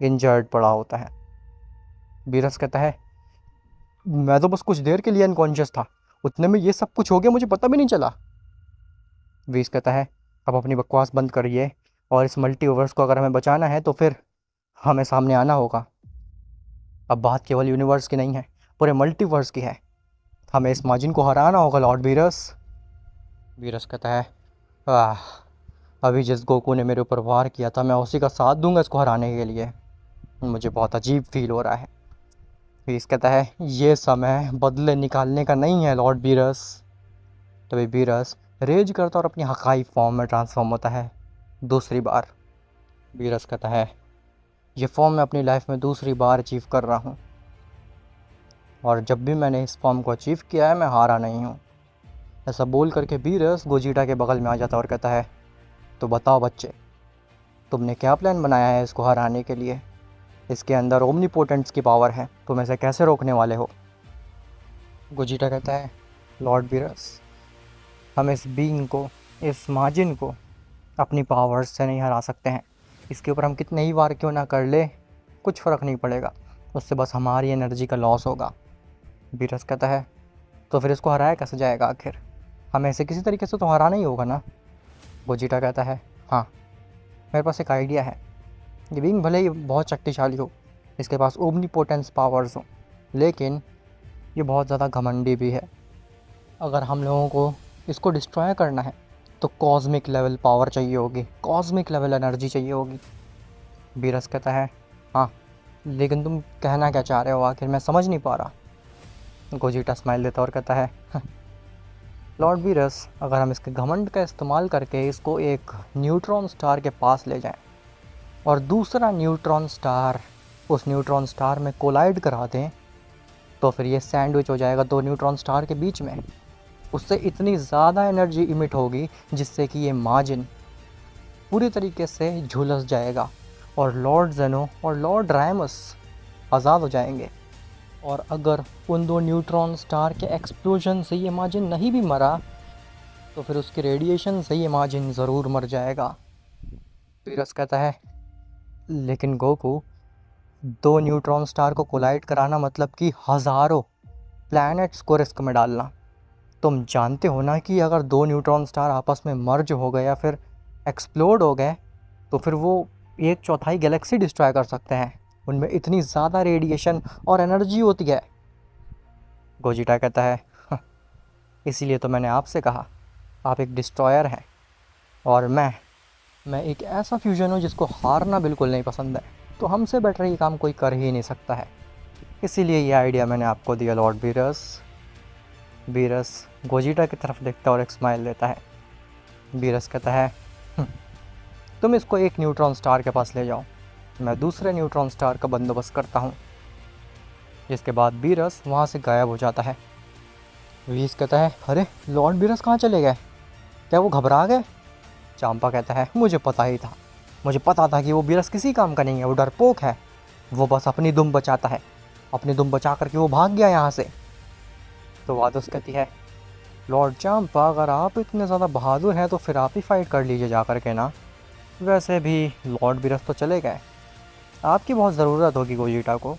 A: इंजर्ड पड़ा होता है। बीरस कहता है, मैं तो बस कुछ देर के लिए अनकॉन्शियस था, उतने में ये सब कुछ हो गया, मुझे पता भी नहीं चला। वीस कहता है, अब अपनी बकवास बंद करिए और इस मल्टीवर्स को अगर हमें बचाना है तो फिर हमें सामने आना होगा। अब बात केवल यूनिवर्स की नहीं है, पूरे मल्टीवर्स की है, हमें इस मार्जिन को हराना होगा लॉर्ड बीरस। बीरस कहता है, आह, अभी जिस गोकू ने मेरे ऊपर वार किया था मैं उसी का साथ दूंगा इसको हराने के लिए, मुझे बहुत अजीब फील हो रहा है। बीरस कहता है, ये समय बदले निकालने का नहीं है लॉर्ड बीरस। तभी बीरस रेज करता और अपनी हकाई फॉर्म में ट्रांसफॉर्म होता है दूसरी बार। बीरस कहता है, ये फॉर्म मैं अपनी लाइफ में दूसरी बार अचीव कर रहा हूँ और जब भी मैंने इस फॉर्म को अचीव किया है मैं हारा नहीं हूँ। ऐसा बोल करके बीरस गोजीटा के बगल में आ जाता और कहता है, तो बताओ बच्चे, तुमने क्या प्लान बनाया है इसको हराने के लिए? इसके अंदर ओमनीपोटेंट्स की पावर है, तुम इसे कैसे रोकने वाले हो? गोजीटा कहता है, लॉर्ड बीरस, हम इस बीइंग को, इस मार्जिन को अपनी पावर्स से नहीं हरा सकते हैं। इसके ऊपर हम कितने ही वार क्यों ना कर ले, कुछ फ़र्क नहीं पड़ेगा, उससे बस हमारी एनर्जी का लॉस होगा। बीरस कहता है, तो फिर इसको हराया कैसे जाएगा आखिर? हमें इसे किसी तरीके से तो हराना ही होगा ना? गोजीटा कहता है, हाँ, मेरे पास एक आइडिया है। ये बीइंग भले ही बहुत शक्तिशाली हो, इसके पास ओमनीपोटेंस पावर्स हो, लेकिन ये बहुत ज़्यादा घमंडी भी है। अगर हम लोगों को इसको डिस्ट्रॉय करना है तो कॉस्मिक लेवल पावर चाहिए होगी, कॉस्मिक लेवल एनर्जी चाहिए होगी। बीरस कहता है, हाँ, लेकिन तुम कहना क्या चाह रहे हो आखिर, मैं समझ नहीं पा रहा। गोजीटा स्माइल देता और कहता है, लॉर्ड बीरस, अगर हम इसके घमंड का इस्तेमाल करके इसको एक न्यूट्रॉन स्टार के पास ले जाएं और दूसरा न्यूट्रॉन स्टार उस न्यूट्रॉन स्टार में कोलाइड करा दें, तो फिर ये सैंडविच हो जाएगा दो न्यूट्रॉन स्टार के बीच में। उससे इतनी ज़्यादा एनर्जी इमिट होगी जिससे कि ये मार्जिन पूरी तरीके से झुलस जाएगा और लॉर्ड ज़ेनो और लॉर्ड राइमस आज़ाद हो जाएंगे। और अगर उन दो न्यूट्रॉन स्टार के एक्सप्लोजन से ये मार्जिन नहीं भी मरा तो फिर उसके रेडिएशन से ये मार्जिन ज़रूर मर जाएगा। पीरस कहता है, लेकिन गोकू, दो न्यूट्रॉन स्टार को कोलाइड कराना मतलब कि हज़ारों प्लैनेट्स को रिस्क में डालना। तुम जानते हो ना कि अगर दो न्यूट्रॉन स्टार आपस में मर्ज हो गए या फिर एक्सप्लोड हो गए तो फिर वो 1/4 गैलेक्सी डिस्ट्रॉय कर सकते हैं। उनमें इतनी ज़्यादा रेडिएशन और एनर्जी होती है। गोजिटा कहता है, "हाँ, इसीलिए तो मैंने आपसे कहा, आप एक डिस्ट्रॉयर हैं और मैं एक ऐसा फ्यूजन हूँ जिसको हारना बिल्कुल नहीं पसंद है। तो हमसे बेटर ये काम कोई कर ही नहीं सकता है। इसीलिए ये आइडिया मैंने आपको दिया लॉर्ड बीरस।" बीरस गोजिटा की तरफ देखता है और एक स्माइल देता है। बीरस कहता है, "हम्म, तुम इसको एक न्यूट्रॉन स्टार के पास ले जाओ, मैं दूसरे न्यूट्रॉन स्टार का बंदोबस्त करता हूँ।" जिसके बाद बीरस वहाँ से गायब हो जाता है। वीस कहता है, अरे लॉर्ड बीरस कहाँ चले गए? क्या वो घबरा गए? चांपा कहता है, मुझे पता ही था, मुझे पता था कि वो बीरस किसी काम का नहीं है, वो डरपोक है, वो बस अपनी दुम बचाता है, अपनी दुम बचा करके वो भाग गया यहाँ से। तो वादुस कहती है, लॉर्ड चांपा, अगर आप इतने ज़्यादा बहादुर हैं तो फिर आप ही फाइट कर लीजिए जा कर के ना। वैसे भी लॉर्ड बीरस तो चले गए, आपकी बहुत ज़रूरत होगी गोजिटा को।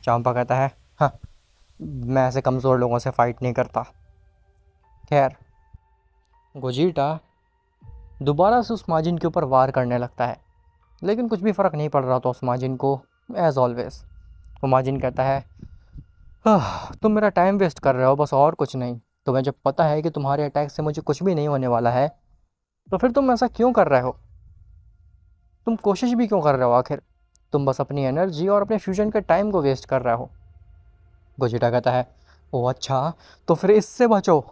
A: चांपा कहता है, हाँ, मैं ऐसे कमज़ोर लोगों से फाइट नहीं करता। खैर, गोजिटा दोबारा से उस माजिन के ऊपर वार करने लगता है, लेकिन कुछ भी फ़र्क नहीं पड़ रहा था उस माजिन को, एज़ ऑलवेज। वो माजिन कहता है, तुम मेरा टाइम वेस्ट कर रहे हो, बस और कुछ नहीं। तुम्हें जब पता है कि तुम्हारे अटैक से मुझे कुछ भी नहीं होने वाला है, तो फिर तुम ऐसा क्यों कर रहे हो? तुम कोशिश भी क्यों कर रहे हो आखिर? तुम बस अपनी एनर्जी और अपने फ्यूजन के टाइम को वेस्ट कर रहे हो। गोजिटा कहता है, ओह अच्छा, तो फिर इससे बचो।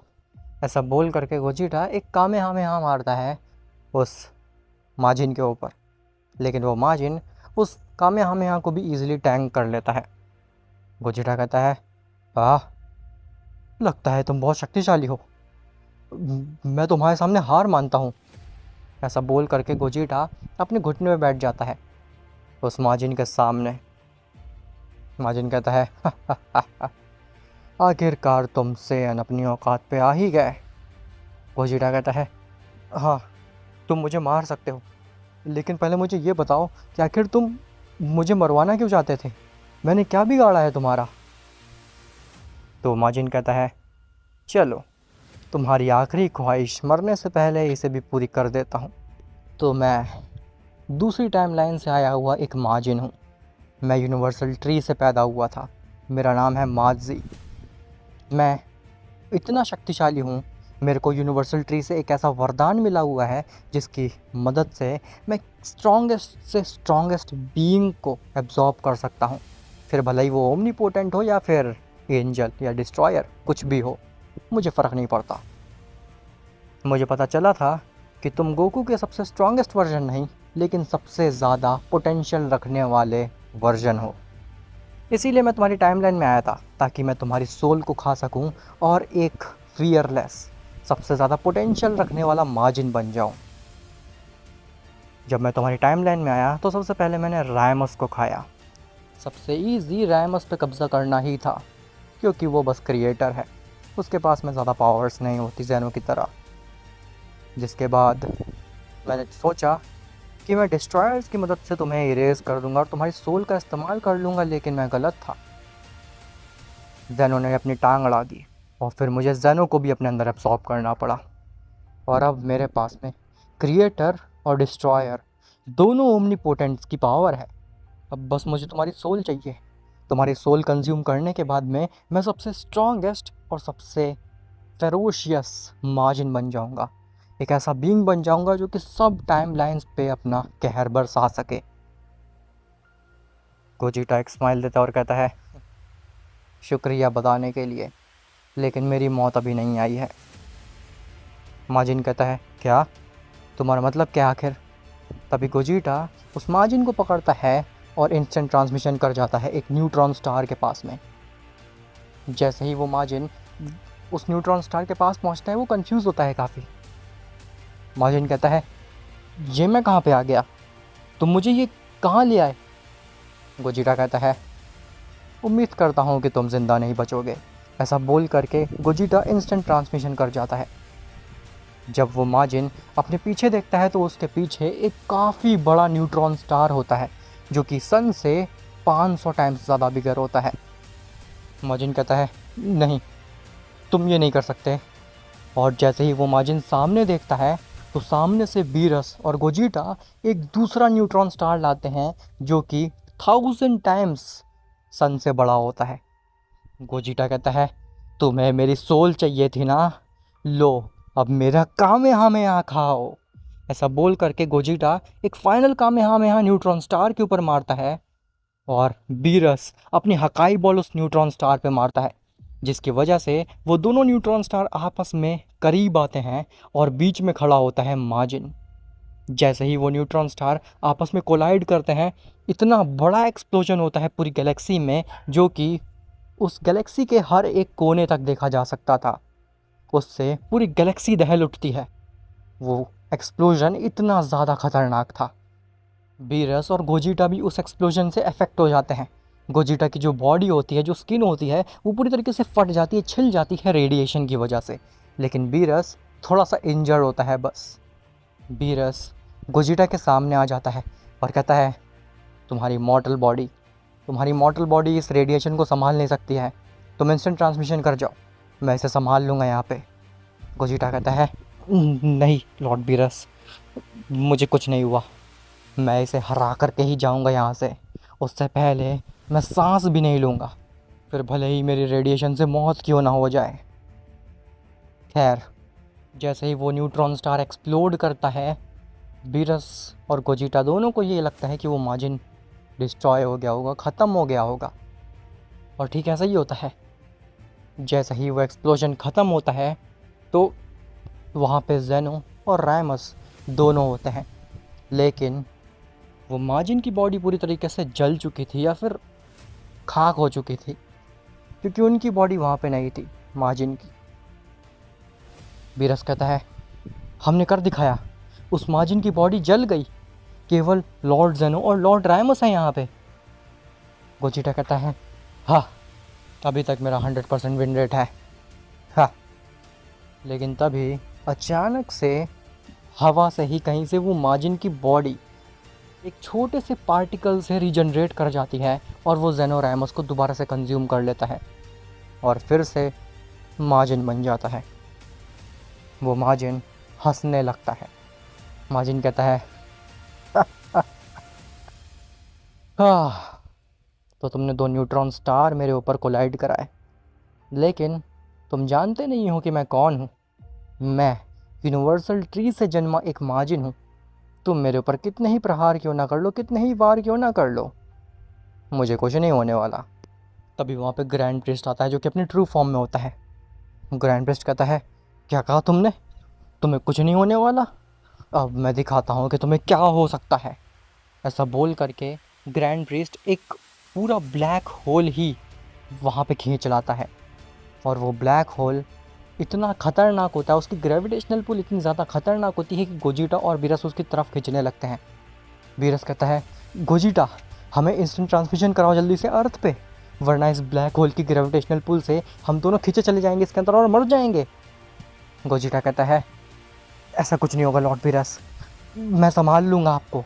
A: ऐसा बोल करके गोजिटा एक कामेहामेहा मारता है उस माजिन के ऊपर, लेकिन वो माजिन उस कामेहामेहा को भी ईजिली टैंक कर लेता है। गोजिटा कहता है, आह, लगता है तुम बहुत शक्तिशाली हो, मैं तुम्हारे सामने हार मानता हूँ। ऐसा बोल करके गोजिटा अपने घुटने में बैठ जाता है उस माजिन के सामने। माजिन कहता है, आखिरकार तुम सेयन अपनी औकात पे आ ही गए। गोजिटा कहता है, हाँ, तुम मुझे मार सकते हो, लेकिन पहले मुझे ये बताओ कि आखिर तुम मुझे मरवाना क्यों चाहते थे? मैंने क्या बिगाड़ा है तुम्हारा? तो माजिन कहता है, चलो, तुम्हारी आखिरी ख्वाहिश मरने से पहले इसे भी पूरी कर देता हूँ। तो मैं दूसरी टाइमलाइन से आया हुआ एक माजिन हूँ। मैं यूनिवर्सल ट्री से पैदा हुआ था। मेरा नाम है माजी। मैं इतना शक्तिशाली हूँ, मेरे को यूनिवर्सल ट्री से एक ऐसा वरदान मिला हुआ है जिसकी मदद से मैं स्ट्रॉन्गेस्ट से स्ट्रॉन्गेस्ट बीइंग को एब्जॉर्ब कर सकता हूँ। फिर भले ही वो ओमनीपोटेंट हो या फिर एंजल या डिस्ट्रॉयर, कुछ भी हो, मुझे फ़र्क नहीं पड़ता। मुझे पता चला था कि तुम गोकू के सबसे स्ट्रॉन्गेस्ट वर्जन नहीं, लेकिन सबसे ज़्यादा पोटेंशियल रखने वाले वर्जन हो। इसीलिए मैं तुम्हारी टाइमलाइन में आया था, ताकि मैं तुम्हारी सोल को खा सकूं और एक फियरलेस, सबसे ज़्यादा पोटेंशियल रखने वाला माजिन बन जाऊं। जब मैं तुम्हारी टाइमलाइन में आया तो सबसे पहले मैंने रायमस को खाया। सबसे ईजी रायमस पे कब्ज़ा करना ही था, क्योंकि वो बस क्रिएटर है, उसके पास में ज़्यादा पावर्स नहीं होती ज़ेनो की तरह। जिसके बाद मैंने सोचा कि मैं डिस्ट्रॉयर्स की मदद से तुम्हें इरेज कर दूंगा और तुम्हारी सोल का इस्तेमाल कर लूँगा, लेकिन मैं गलत था। ज़ेनो ने अपनी टांग अड़ा दी और फिर मुझे ज़ेनो को भी अपने अंदर एब्सॉर्ब करना पड़ा। और अब मेरे पास में क्रिएटर और डिस्ट्रॉयर दोनों ओमनीपोटेंट्स की पावर है। अब बस मुझे तुम्हारी सोल चाहिए। तुम्हारी सोल कंज्यूम करने के बाद में मैं सबसे स्ट्रॉन्गेस्ट और सबसे फेरोशियस माजिन बन जाऊंगा। एक ऐसा बीइंग बन जाऊंगा जो कि सब टाइम लाइन्स पे अपना कहर बरसा सके। गोजिटा एक स्माइल देता और कहता है, शुक्रिया बताने के लिए, लेकिन मेरी मौत अभी नहीं आई है। माजिन कहता है, क्या? तुम्हारा मतलब क्या आखिर? तभी गोजिटा उस माजिन को पकड़ता है और इंस्टेंट ट्रांसमिशन कर जाता है एक न्यूट्रॉन स्टार के पास में। जैसे ही वो माजिन उस न्यूट्रॉन स्टार के पास पहुंचता है, वो कंफ्यूज होता है काफ़ी। माजिन कहता है, ये मैं कहाँ पे आ गया? तुम मुझे ये कहाँ ले आए? गोजिटा कहता है, उम्मीद करता हूँ कि तुम जिंदा नहीं बचोगे। ऐसा बोल करके गोजिटा इंस्टेंट ट्रांसमिशन कर जाता है। जब वो माजिन अपने पीछे देखता है तो उसके पीछे एक काफ़ी बड़ा न्यूट्रॉन स्टार होता है, जो कि सन से 500 टाइम्स ज़्यादा बिगर होता है। माजिन कहता है, नहीं, तुम ये नहीं कर सकते। और जैसे ही वो माजिन सामने देखता है तो सामने से बीरस और गोजिटा एक दूसरा न्यूट्रॉन स्टार लाते हैं जो कि 1000 टाइम्स सन से बड़ा होता है। गोजिटा कहता है तुम्हें मेरी सोल चाहिए थी ना, लो अब मेरा कामेहामेहा खाओ। ऐसा बोल करके गोजिटा एक फाइनल कामेहामेहा न्यूट्रॉन स्टार के ऊपर मारता है और बीरस अपनी हकाई बॉल उस न्यूट्रॉन स्टार पे मारता है, जिसकी वजह से वो दोनों न्यूट्रॉन स्टार आपस में करीब आते हैं और बीच में खड़ा होता है माजिन। जैसे ही वो न्यूट्रॉन स्टार आपस में कोलाइड करते हैं, इतना बड़ा एक्सप्लोजन होता है पूरी गैलेक्सी में जो कि उस गैलेक्सी के हर एक कोने तक देखा जा सकता था। उससे पूरी गैलेक्सी दहल उठती है। वो एक्सप्लोजन इतना ज़्यादा खतरनाक था। बीरस और गोजिटा भी उस एक्सप्लोजन से अफेक्ट हो जाते हैं। गोजिटा की जो बॉडी होती है, जो स्किन होती है, वो पूरी तरीके से फट जाती है, छिल जाती है रेडिएशन की वजह से। लेकिन बीरस थोड़ा सा इंजर्ड होता है बस। बीरस गोजिटा के सामने आ जाता है और कहता है तुम्हारी मॉर्टल बॉडी इस रेडिएशन को संभाल नहीं सकती है, तुम इंस्टेंट ट्रांसमिशन कर जाओ, मैं इसे संभाल लूँगा यहाँ पे। गोजिटा कहता है नहीं लॉर्ड बीरस, मुझे कुछ नहीं हुआ, मैं इसे हरा करके ही जाऊंगा यहाँ से, उससे पहले मैं सांस भी नहीं लूँगा, फिर भले ही मेरी रेडिएशन से मौत क्यों ना हो जाए। खैर, जैसे ही वो न्यूट्रॉन स्टार एक्सप्लोड करता है, बीरस और गोजिटा दोनों को ये लगता है कि वो माजिन डिस्ट्रॉय हो गया होगा, ख़त्म हो गया होगा। और ठीक ऐसा ही होता है। जैसे ही वो एक्सप्लोजन ख़त्म होता है तो वहाँ पे जेनो और रायमस दोनों होते हैं, लेकिन वो माजिन की बॉडी पूरी तरीके से जल चुकी थी या फिर खाक हो चुकी थी, क्योंकि उनकी बॉडी वहाँ पे नहीं थी माजिन की। बीरस कहता है हमने कर दिखाया, उस माजिन की बॉडी जल गई, केवल लॉर्ड जेनो और लॉर्ड रायमस हैं यहाँ पे। गोजिटा कहता है हाँ, अभी तक मेरा 100% विन रेट है। हाँ, लेकिन तभी अचानक से हवा से ही कहीं से वो माजिन की बॉडी एक छोटे से पार्टिकल से रीजनरेट कर जाती है और वो जेनो रायमस को दोबारा से कंज्यूम कर लेता है और फिर से माजिन बन जाता है। वो माजिन हंसने लगता है। माजिन कहता है तो तुमने 2 न्यूट्रॉन स्टार मेरे ऊपर कोलाइड कराए, लेकिन तुम जानते नहीं हो कि मैं कौन हूँ। मैं यूनिवर्सल ट्री से जन्मा एक माजिन हूँ। तुम मेरे ऊपर कितने ही प्रहार क्यों ना कर लो, कितने ही वार क्यों ना कर लो, मुझे कुछ नहीं होने वाला। तभी वहाँ पे ग्रैंड प्रिस्ट आता है जो कि अपनी ट्रू फॉर्म में होता है। ग्रैंड प्रिस्ट कहता है क्या कहा तुमने, तुम्हें कुछ नहीं होने वाला, अब मैं दिखाता हूँ कि तुम्हें क्या हो सकता है। ऐसा बोल करके ग्रैंड प्रिस्ट एक पूरा ब्लैक होल ही वहाँ पे खींच लाता है और वो ब्लैक होल इतना ख़तरनाक होता है, उसकी ग्रेविटेशनल पुल इतनी ज़्यादा ख़तरनाक होती है कि गोजिटा और बीरस उसकी तरफ खींचने लगते हैं। बीरस कहता है गोजिटा हमें इंस्टेंट ट्रांसमिशन कराओ जल्दी से अर्थ पे, वरना इस ब्लैक होल की ग्रेविटेशनल पुल से हम दोनों खींचे चले जाएंगे इसके अंदर और मर जाएंगे। गोजिटा कहता है ऐसा कुछ नहीं होगा लॉर्ड बीरस, मैं संभाल लूँगा आपको।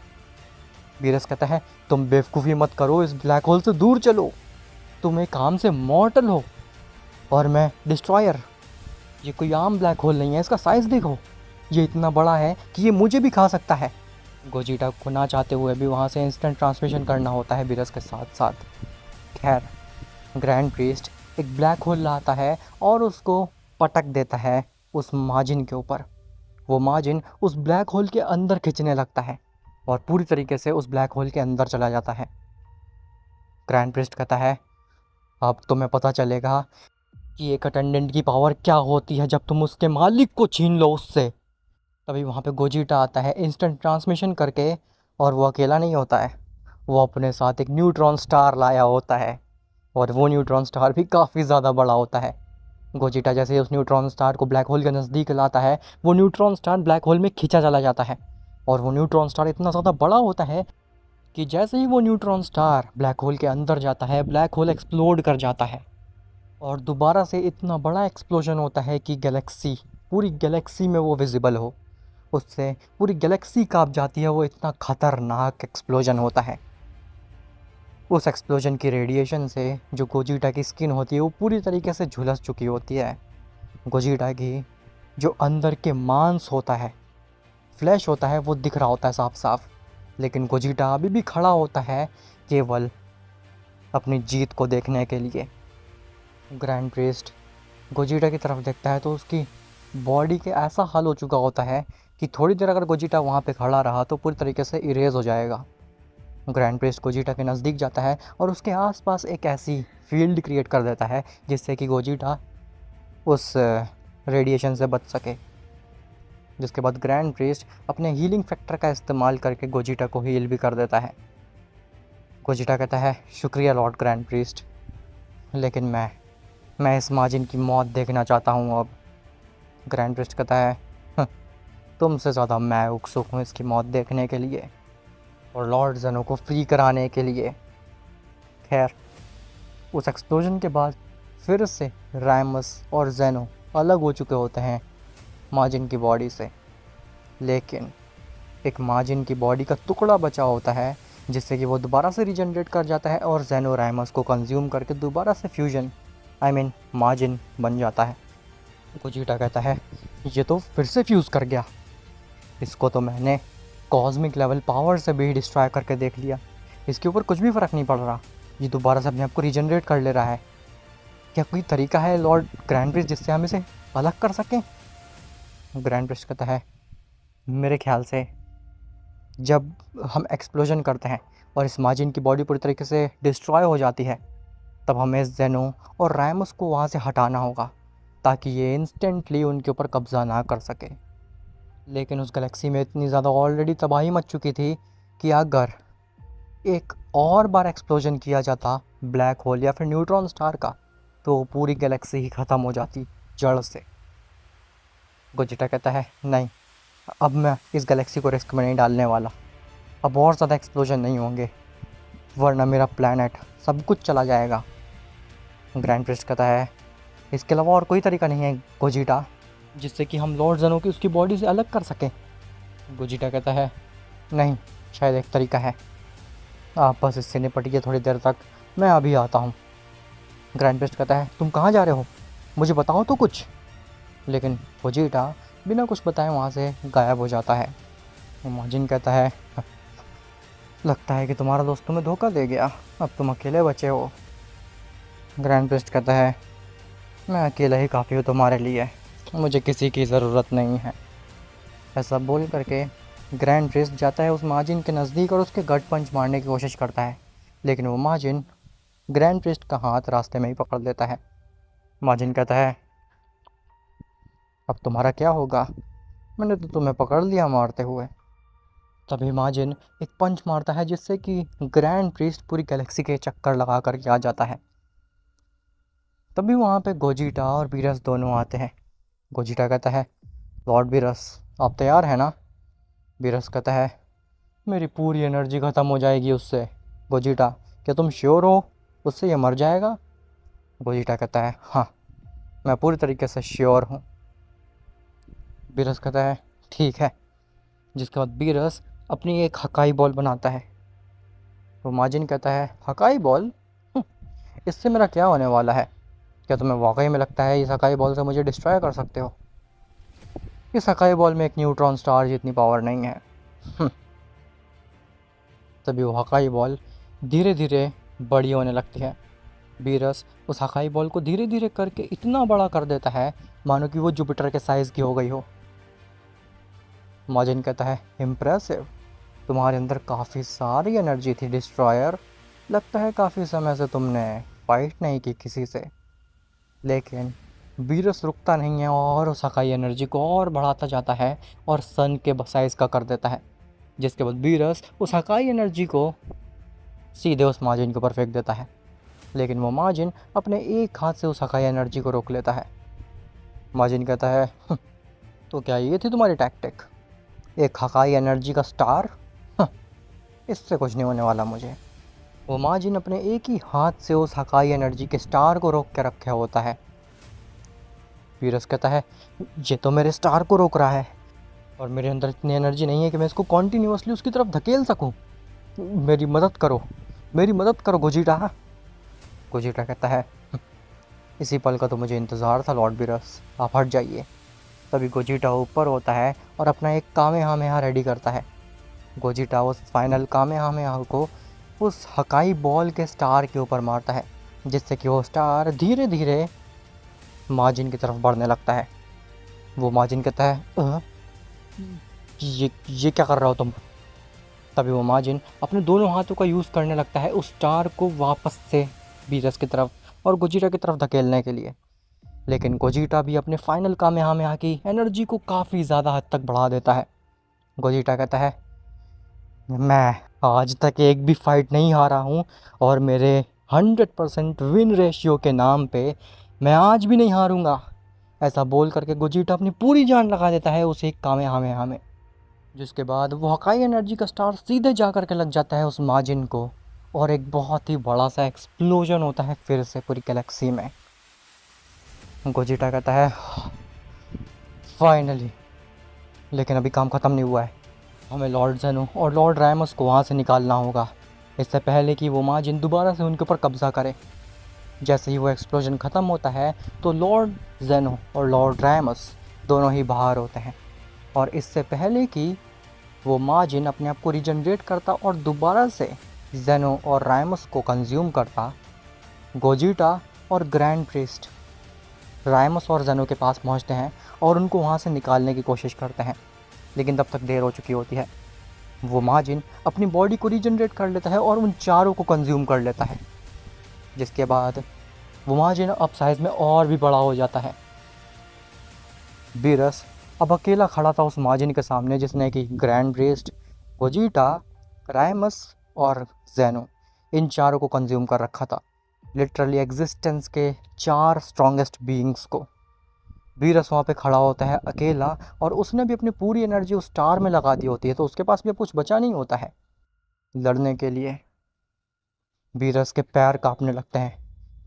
A: बीरस कहता है तुम बेवकूफ़ी मत करो, इस ब्लैक होल से दूर चलो, तुम एक काम से मॉर्टल हो और मैं डिस्ट्रॉयर। ये कोई आम ब्लैक होल नहीं है, इसका साइज़ देखो, ये इतना बड़ा है कि ये मुझे भी खा सकता है। गोजिटा को ना चाहते हुए भी वहाँ से इंस्टेंट ट्रांसमिशन करना होता है बीरस के साथ साथ। खैर, ग्रैंड प्रीस्ट एक ब्लैक होल लाता है और उसको पटक देता है उस माजिन के ऊपर। वो माजिन उस ब्लैक होल के अंदर खिंचने लगता है और पूरी तरीके से उस ब्लैक होल के अंदर चला जाता है। ग्रैंड प्रीस्ट कहता है अब तुम्हें पता चलेगा कि एक अटेंडेंट की पावर क्या होती है जब तुम उसके मालिक को छीन लो उससे। तभी वहाँ पे गोजिटा आता है इंस्टेंट ट्रांसमिशन करके, और वो अकेला नहीं होता है, वो अपने साथ एक न्यूट्रॉन स्टार लाया होता है और वो न्यूट्रॉन स्टार भी काफ़ी ज़्यादा बड़ा होता है। गोजिटा जैसे उस न्यूट्रॉन स्टार को ब्लैक होल के नज़दीक लाता है, वो न्यूट्रॉन स्टार ब्लैक होल में खींचा चला जाता है और वो न्यूट्रॉन स्टार इतना ज़्यादा बड़ा होता है कि जैसे ही वो न्यूट्रॉन स्टार ब्लैक होल के अंदर जाता है, ब्लैक होल एक्सप्लोड कर जाता है और दोबारा से इतना बड़ा एक्सप्लोजन होता है कि गैलेक्सी, पूरी गैलेक्सी में वो विजिबल हो, उससे पूरी गैलेक्सी काँप जाती है। वो इतना ख़तरनाक एक्सप्लोजन होता है। उस एक्सप्लोजन की रेडिएशन से जो गोजिटा की स्किन होती है वो पूरी तरीके से झुलस चुकी होती है। गोजिटा की जो अंदर के मांस होता है फ्लैश होता है वो दिख रहा होता है साफ साफ, लेकिन गोजीटा अभी भी खड़ा होता है केवल अपनी जीत को देखने के लिए। ग्रैंड प्रीस्ट गोजीटा की तरफ देखता है तो उसकी बॉडी के ऐसा हाल हो चुका होता है कि थोड़ी देर अगर गोजीटा वहाँ पे खड़ा रहा तो पूरी तरीके से इरेज हो जाएगा। ग्रैंड प्रीस्ट गोजीटा के नज़दीक जाता है और उसके आसपास एक ऐसी फील्ड क्रिएट कर देता है जिससे कि गोजीटा उस रेडिएशन से बच सके। जिसके बाद ग्रैंड प्रीस्ट अपने हीलिंग फैक्टर का इस्तेमाल करके गोजीटा को हील भी कर देता है। गोजीटा कहता है शुक्रिया लॉर्ड ग्रैंड प्रीस्ट, लेकिन मैं इस माजिन की मौत देखना चाहता हूँ अब। ग्रैंड प्रीस्ट कहता है "हं, तुमसे ज़्यादा मैं उत्सुक हूँ इसकी मौत देखने के लिए और लॉर्ड जेनो को फ्री कराने के लिए। खैर, उस एक्सप्लोजन के बाद फिर से राइमस और जेनो अलग हो चुके होते हैं माजिन की बॉडी से, लेकिन एक माजिन की बॉडी का टुकड़ा बचा होता है जिससे कि वो दोबारा से रीजनरेट कर जाता है और जेनो राइमस को कंज्यूम करके दोबारा से फ्यूजन माजिन बन जाता है। गोजीटा कहता है ये तो फिर से फ्यूज़ कर गया, इसको तो मैंने कॉस्मिक लेवल पावर से भी डिस्ट्रॉय करके देख लिया, इसके ऊपर कुछ भी फ़र्क नहीं पड़ रहा, ये दोबारा से अपने आप को रीजनरेट कर ले रहा है। क्या कोई तरीका है लॉर्ड ग्रैंड प्रिस्ट जिससे हम इसे अलग कर सकें? ग्रैंड प्रिस्ट कहता है मेरे ख्याल से जब हम एक्सप्लोजन करते हैं और इस माजिन की बॉडी पूरी तरीके से डिस्ट्रॉय हो जाती है तब हमें जेनो और राइमस को वहाँ से हटाना होगा ताकि ये इंस्टेंटली उनके ऊपर कब्ज़ा ना कर सके। लेकिन उस गैलेक्सी में इतनी ज़्यादा ऑलरेडी तबाही मच चुकी थी कि अगर एक और बार एक्सप्लोजन किया जाता ब्लैक होल या फिर न्यूट्रॉन स्टार का तो पूरी गैलेक्सी ही ख़त्म हो जाती जड़ से। गोजिटा कहता है नहीं, अब मैं इस गैलेक्सी को रिस्क में नहीं डालने वाला, अब और ज़्यादा एक्सप्लोजन नहीं होंगे वरना मेरा प्लैनेट सब कुछ चला जाएगा। ग्रैंड प्रिस्ट कहता है इसके अलावा और कोई तरीका नहीं है गोजिटा जिससे कि हम लॉर्ड जेनो की उसकी बॉडी से अलग कर सकें। गोजिटा कहता है नहीं, शायद एक तरीका है, आप बस इससे निपटिए थोड़ी देर तक, मैं अभी आता हूँ। ग्रैंड प्रिस्ट कहता है तुम कहाँ जा रहे हो, मुझे बताओ तो कुछ। लेकिन गोजिटा बिना कुछ बताए वहाँ से गायब हो जाता है। माजिन कहता है लगता है कि तुम्हारा दोस्त तुम्हें धोखा दे गया, अब तुम अकेले बचे हो। ग्रैंड प्रिस्ट कहता है मैं अकेला ही काफ़ी हूँ तुम्हारे लिए, मुझे किसी की ज़रूरत नहीं है। ऐसा बोल करके ग्रैंड प्रिस्ट जाता है उस माजिन के नज़दीक और उसके गट पंच मारने की कोशिश करता है, लेकिन वो माजिन ग्रैंड प्रिस्ट का हाथ रास्ते में ही पकड़ लेता है। माजिन कहता है अब तुम्हारा क्या होगा, मैंने तो तुम्हें पकड़ लिया मारते हुए। तभी माजिन एक पंच मारता है जिससे कि ग्रैंड प्रीस्ट पूरी गैलेक्सी के चक्कर लगा कर आ जाता है। तभी वहाँ पे गोजिटा और बीरस दोनों आते हैं। गोजिटा कहता है लॉर्ड बीरस आप तैयार हैं ना? बीरस कहता है मेरी पूरी एनर्जी ख़त्म हो जाएगी उससे। गोजिटा क्या तुम श्योर हो उससे ये मर जाएगा? गोजिटा कहता है हाँ, मैं पूरी तरीके से श्योर हूँ। बीरस कहता है ठीक है। जिसके बाद बीरस अपनी एक हकाई बॉल बनाता है। तो माजिन कहता है हकाई बॉल, इससे मेरा क्या होने वाला है? क्या तुम्हें वाकई में लगता है इस हकाई बॉल से मुझे डिस्ट्रॉय कर सकते हो? इस हकाई बॉल में एक न्यूट्रॉन स्टार जितनी पावर नहीं है। तभी वो हकाई बॉल धीरे धीरे बड़ी होने लगती है। बीरस उस हकाई बॉल को धीरे धीरे करके इतना बड़ा कर देता है मानो कि वो जुपिटर के साइज़ की हो गई हो। माजिन कहता है इम्प्रेसिव, तुम्हारे अंदर काफ़ी सारी एनर्जी थी डिस्ट्रॉयर, लगता है काफ़ी समय से तुमने फाइट नहीं की किसी से। लेकिन बीरस रुकता नहीं है और उस हकाई एनर्जी को और बढ़ाता जाता है और सन के साइज़ का कर देता है। जिसके बाद बीरस उस हकाई एनर्जी को सीधे उस माजिन के ऊपर फेंक देता है, लेकिन वो माजिन अपने एक हाथ से उस हकाई एनर्जी को रोक लेता है। माजिन कहता है तो क्या ये थी तुम्हारी टैक्टिक, एक हकाई एनर्जी का स्टार? इससे कुछ नहीं होने वाला मुझे। वो माजिन अपने एक ही हाथ से उस हकाई एनर्जी के स्टार को रोक के रखा होता है। बीरस कहता है ये तो मेरे स्टार को रोक रहा है और मेरे अंदर इतनी एनर्जी नहीं है कि मैं इसको कॉन्टीन्यूसली उसकी तरफ धकेल सकूं। मेरी मदद करो, मेरी मदद करो गोजिटा। गोजिटा कहता है इसी पल का तो मुझे इंतज़ार था लॉर्ड बीरस, आप हट जाइए। तभी गोजिटा ऊपर होता है और अपना एक कामेहामेहा रेडी करता है। गोजिटा उस फाइनल कामेहामेहा को उस हकाई बॉल के स्टार के ऊपर मारता है, जिससे कि वो स्टार धीरे धीरे माजिन की तरफ बढ़ने लगता है। वो माजिन कहता है ये क्या कर रहे हो तुम?" तभी वो माजिन अपने दोनों हाथों का यूज़ करने लगता है उस स्टार को वापस से बीरस की तरफ और गोजिटा की तरफ धकेलने के लिए। लेकिन गोजिटा भी अपने फाइनल कामेहामेहा की एनर्जी को काफ़ी ज़्यादा हद तक बढ़ा देता है। गोजिटा कहता है, "मैं आज तक एक भी फाइट नहीं हारा हूँ और मेरे 100% विन रेशियो के नाम पे मैं आज भी नहीं हारूंगा।" ऐसा बोल करके गोजिटा अपनी पूरी जान लगा देता है उस एक कामेहामेहा में, जिसके बाद वो हकाई एनर्जी का स्टार सीधे जा कर के लग जाता है उस माजिन को और एक बहुत ही बड़ा सा एक्सप्लोजन होता है फिर से पूरी गैलेक्सी में। गोजिटा कहता है, फाइनली, लेकिन अभी काम ख़त्म नहीं हुआ है। हमें लॉर्ड ज़ेनो और लॉर्ड रैमस को वहाँ से निकालना होगा, इससे पहले कि वो माजिन दोबारा से उनके ऊपर कब्ज़ा करे। जैसे ही वो एक्सप्लोजन ख़त्म होता है तो लॉर्ड ज़ेनो और लॉर्ड रैमस दोनों ही बाहर होते हैं, और इससे पहले कि वो माजिन अपने आप को रिजनरेट करता और दोबारा से ज़ेनो और रैमस को कंज्यूम करता, गोजिटा और ग्रैंड प्रीस्ट रायमस और ज़ेनो के पास पहुंचते हैं और उनको वहां से निकालने की कोशिश करते हैं। लेकिन तब तक देर हो चुकी होती है। वो माजिन अपनी बॉडी को रीजनरेट कर लेता है और उन चारों को कंज्यूम कर लेता है, जिसके बाद वो माजिन अब साइज़ में और भी बड़ा हो जाता है। बीरस अब अकेला खड़ा था उस माजिन के सामने, जिसने कि ग्रैंड प्रीस्ट, गोजिटा, रायमस और ज़ेनो इन चारों को कंज्यूम कर रखा था। लिटरली एग्जिस्टेंस के 4 स्ट्रॉन्गेस्ट बीइंग्स को। बीरस वहाँ पे खड़ा होता है अकेला, और उसने भी अपनी पूरी एनर्जी उस स्टार में लगा दी होती है, तो उसके पास भी अब कुछ बचा नहीं होता है लड़ने के लिए। बीरस के पैर कांपने लगते हैं।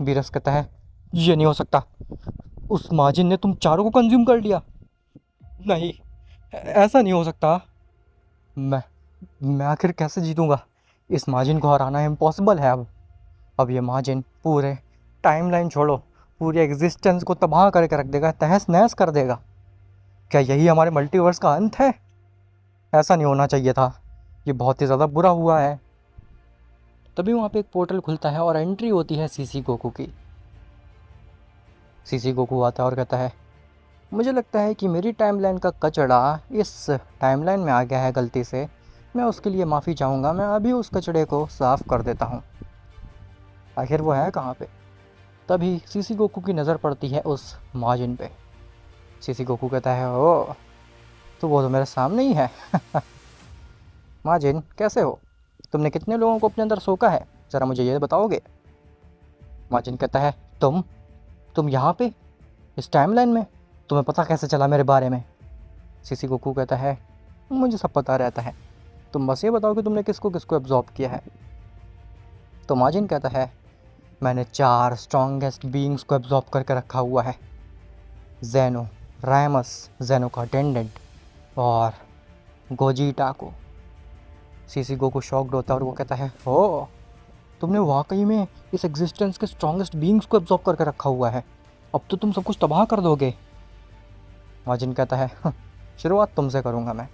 A: बीरस कहता है, ये नहीं हो सकता, उस माजिन ने तुम चारों को कंज्यूम कर लिया। नहीं, ऐसा नहीं हो सकता। मैं मैं आखिर कैसे जीतूंगा? इस माजिन को हराना इम्पॉसिबल है। अब ये माजिन पूरे टाइमलाइन छोड़ो, पूरी एग्जिस्टेंस को तबाह करके रख देगा, तहस नहस कर देगा। क्या यही हमारे मल्टीवर्स का अंत है? ऐसा नहीं होना चाहिए था, ये बहुत ही ज़्यादा बुरा हुआ है। तभी वहाँ पे एक पोर्टल खुलता है और एंट्री होती है सीसी गोकू की। सीसी गोकू आता है और कहता है, मुझे लगता है कि मेरी टाइमलाइन का कचड़ा इस टाइमलाइन में आ गया है गलती से। मैं उसके लिए माफ़ी चाहूँगा, मैं अभी उस कचड़े को साफ़ कर देता हूँ। आखिर वो है कहाँ पे? तभी सीसी गोकू की नज़र पड़ती है उस माजिन पे। सीसी गोकू कहता है, ओ तो वो तो मेरे सामने ही है। माजिन, कैसे हो? तुमने कितने लोगों को अपने अंदर सोखा है, ज़रा मुझे ये बताओगे? माजिन कहता है, तुम यहाँ पे इस टाइमलाइन में, तुम्हें पता कैसे चला मेरे बारे में? सीसी गोकू कहता है, मुझे सब पता रहता है, तुम बस ये बताओ कि तुमने किसको किसको एब्जॉर्ब किया है। तो माजिन कहता है, मैंने 4 स्ट्रॉन्गेस्ट बीइंग्स को एब्जॉर्ब करके रखा हुआ है। ज़ेनो, रायमस, ज़ेनो का अटेंडेंट, और गोजिटा को। सीसी गोकू शॉक्ड होता है और वो कहता है, ओ तुमने वाकई में इस एग्जिस्टेंस के स्ट्रॉन्गेस्ट बीइंग्स को एब्जॉर्ब करके रखा हुआ है, अब तो तुम सब कुछ तबाह कर दोगे। माजिन कहता है, शुरुआत तुमसे करूँगा मैं।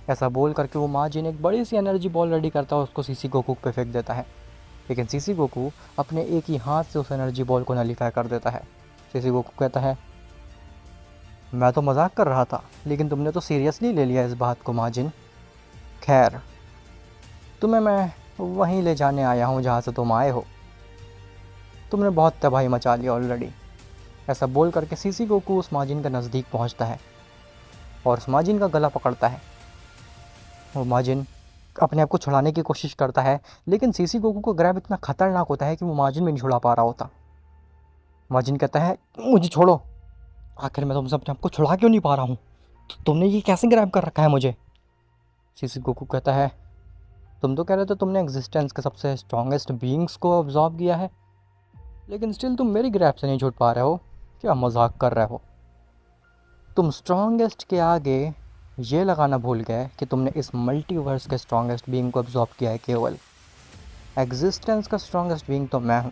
A: ऐसा बोल करके वो माजिन एक बड़ी सी एनर्जी बॉल रेडी करता है, उसको सीसी गोकू पे फेंक देता है। लेकिन सीसी गोकू अपने एक ही हाथ से उस एनर्जी बॉल को नलीफाई कर देता है। सीसी गोकू कहता है, मैं तो मजाक कर रहा था, लेकिन तुमने तो सीरियसली ले लिया इस बात को माजिन। खैर, तुम्हें मैं वहीं ले जाने आया हूँ जहाँ से तुम आए हो। तुमने बहुत तबाही मचा ली ऑलरेडी। ऐसा बोल करके सीसी गोकू उस माजिन के नज़दीक पहुँचता है और उस माजिन का गला पकड़ता है। वो माजिन अपने आप को छुड़ाने की कोशिश करता है, लेकिन सीसी गोकू को ग्रैब इतना खतरनाक होता है कि वो माजिन में नहीं छुड़ा पा रहा होता। माजिन कहता है, मुझे छोड़ो, आखिर मैं तुमसे अपने आप को छुड़ा क्यों नहीं पा रहा हूँ? तो तुमने ये कैसे ग्रैब कर रखा है मुझे? सीसी गोकू कहता है, तुम तो कह रहे थे तुमने एग्जिस्टेंस के सबसे स्ट्रॉन्गेस्ट बीइंग्स को ऑब्जॉर्व किया है, लेकिन स्टिल तुम मेरी ग्रैब से नहीं छूट पा रहे हो। क्या मजाक कर रहे हो? तुम स्ट्रॉन्गेस्ट के आगे ये लगाना भूल गए कि तुमने इस मल्टीवर्स के स्ट्रॉन्गेस्ट बीइंग को ऑब्जॉर्व किया है। केवल एग्जिस्टेंस का स्ट्रॉन्गेस्ट बीइंग तो मैं हूँ।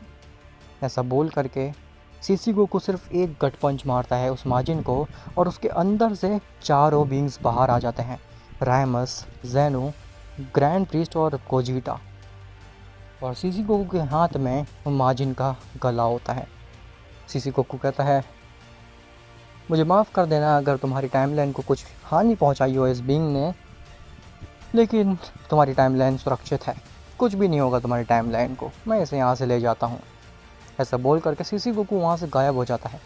A: ऐसा बोल करके सीसी गोकू सिर्फ एक गट पंच मारता है उस माजिन को और उसके अंदर से चारों बींग्स बाहर आ जाते हैं, रायमस, ज़ेनु, ग्रैंड प्रीस्ट और कोजीटा। और सीसी गोकू के हाथ में माजिन का गला होता है। सीसी गोकू कहता है, मुझे माफ़ कर देना अगर तुम्हारी टाइमलाइन को कुछ हानि पहुंचाई हो इस बीइंग ने, लेकिन तुम्हारी टाइमलाइन सुरक्षित है, कुछ भी नहीं होगा तुम्हारी टाइमलाइन को, मैं इसे यहाँ से ले जाता हूँ। ऐसा बोल करके सीसी गोकू वहाँ से गायब हो जाता है।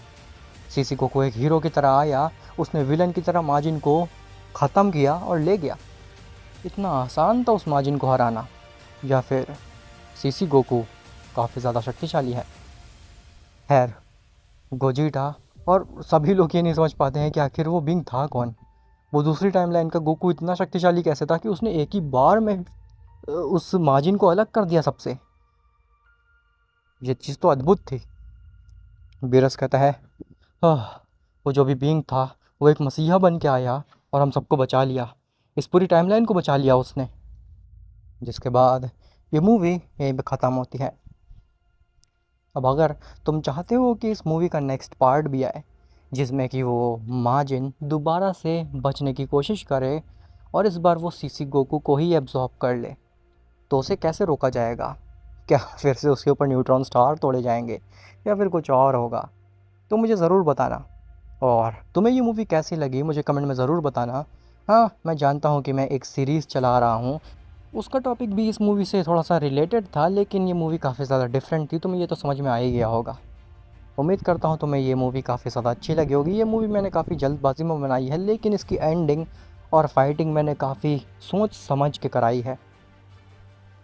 A: सीसी गोकू एक हीरो की तरह आया, उसने विलन की तरह माजिन को ख़त्म किया और ले गया। इतना आसान था उस माजिन को हराना, या फिर सीसी गोकू काफ़ी ज़्यादा शक्तिशाली है? खैर, गोजीटा और सभी लोग ये नहीं समझ पाते हैं कि आखिर वो बिंग था कौन। वो दूसरी टाइमलाइन का गोकू इतना शक्तिशाली कैसे था कि उसने एक ही बार में उस माजिन को अलग कर दिया सबसे। ये चीज़ तो अद्भुत थी। बीरस कहता है, आह, वो जो भी बीइंग था वो एक मसीहा बन के आया और हम सबको बचा लिया, इस पूरी टाइमलाइन को बचा लिया उसने। जिसके बाद ये मूवी यहीं पे ख़त्म होती है। अब अगर तुम चाहते हो कि इस मूवी का नेक्स्ट पार्ट भी आए जिसमें कि वो माजिन दोबारा से बचने की कोशिश करे और इस बार वो सीसी गोकू को ही एब्जॉर्ब कर ले, तो उसे कैसे रोका जाएगा? क्या फिर से उसके ऊपर न्यूट्रॉन स्टार तोड़े जाएंगे या फिर कुछ और होगा? तो मुझे ज़रूर बताना। और तुम्हें ये मूवी कैसी लगी मुझे कमेंट में ज़रूर बताना। हाँ, मैं जानता हूँ कि मैं एक सीरीज़ चला रहा हूँ, उसका टॉपिक भी इस मूवी से थोड़ा सा रिलेटेड था, लेकिन ये मूवी काफ़ी ज़्यादा डिफरेंट थी, तुम्हें ये तो समझ में आ ही गया होगा। उम्मीद करता हूँ तुम्हें ये मूवी काफ़ी ज़्यादा अच्छी लगी होगी। ये मूवी मैंने काफ़ी जल्दबाजी में बनाई है, लेकिन इसकी एंडिंग और फाइटिंग मैंने काफ़ी सोच समझ के कराई है,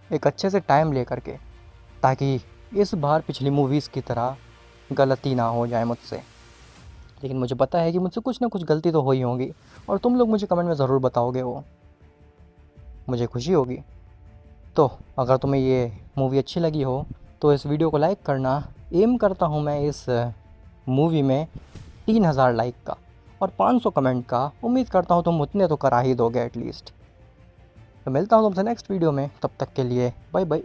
A: एक अच्छे से टाइम ले करके, ताकि इस बार पिछली मूवीज़ की तरह गलती ना हो जाए मुझसे। लेकिन मुझे पता है कि मुझसे कुछ ना कुछ गलती तो हो ही होगी, और तुम लोग मुझे कमेंट में ज़रूर बताओगे, वो मुझे खुशी होगी। तो अगर तुम्हें ये मूवी अच्छी लगी हो तो इस वीडियो को लाइक करना। एम करता हूँ मैं इस मूवी में 3000 लाइक का और 500 कमेंट का। उम्मीद करता हूँ तुम उतने तो करा ही दोगे एटलीस्ट। तो मिलता हूँ तुमसे नेक्स्ट वीडियो में, तब तक के लिए बाय बाय।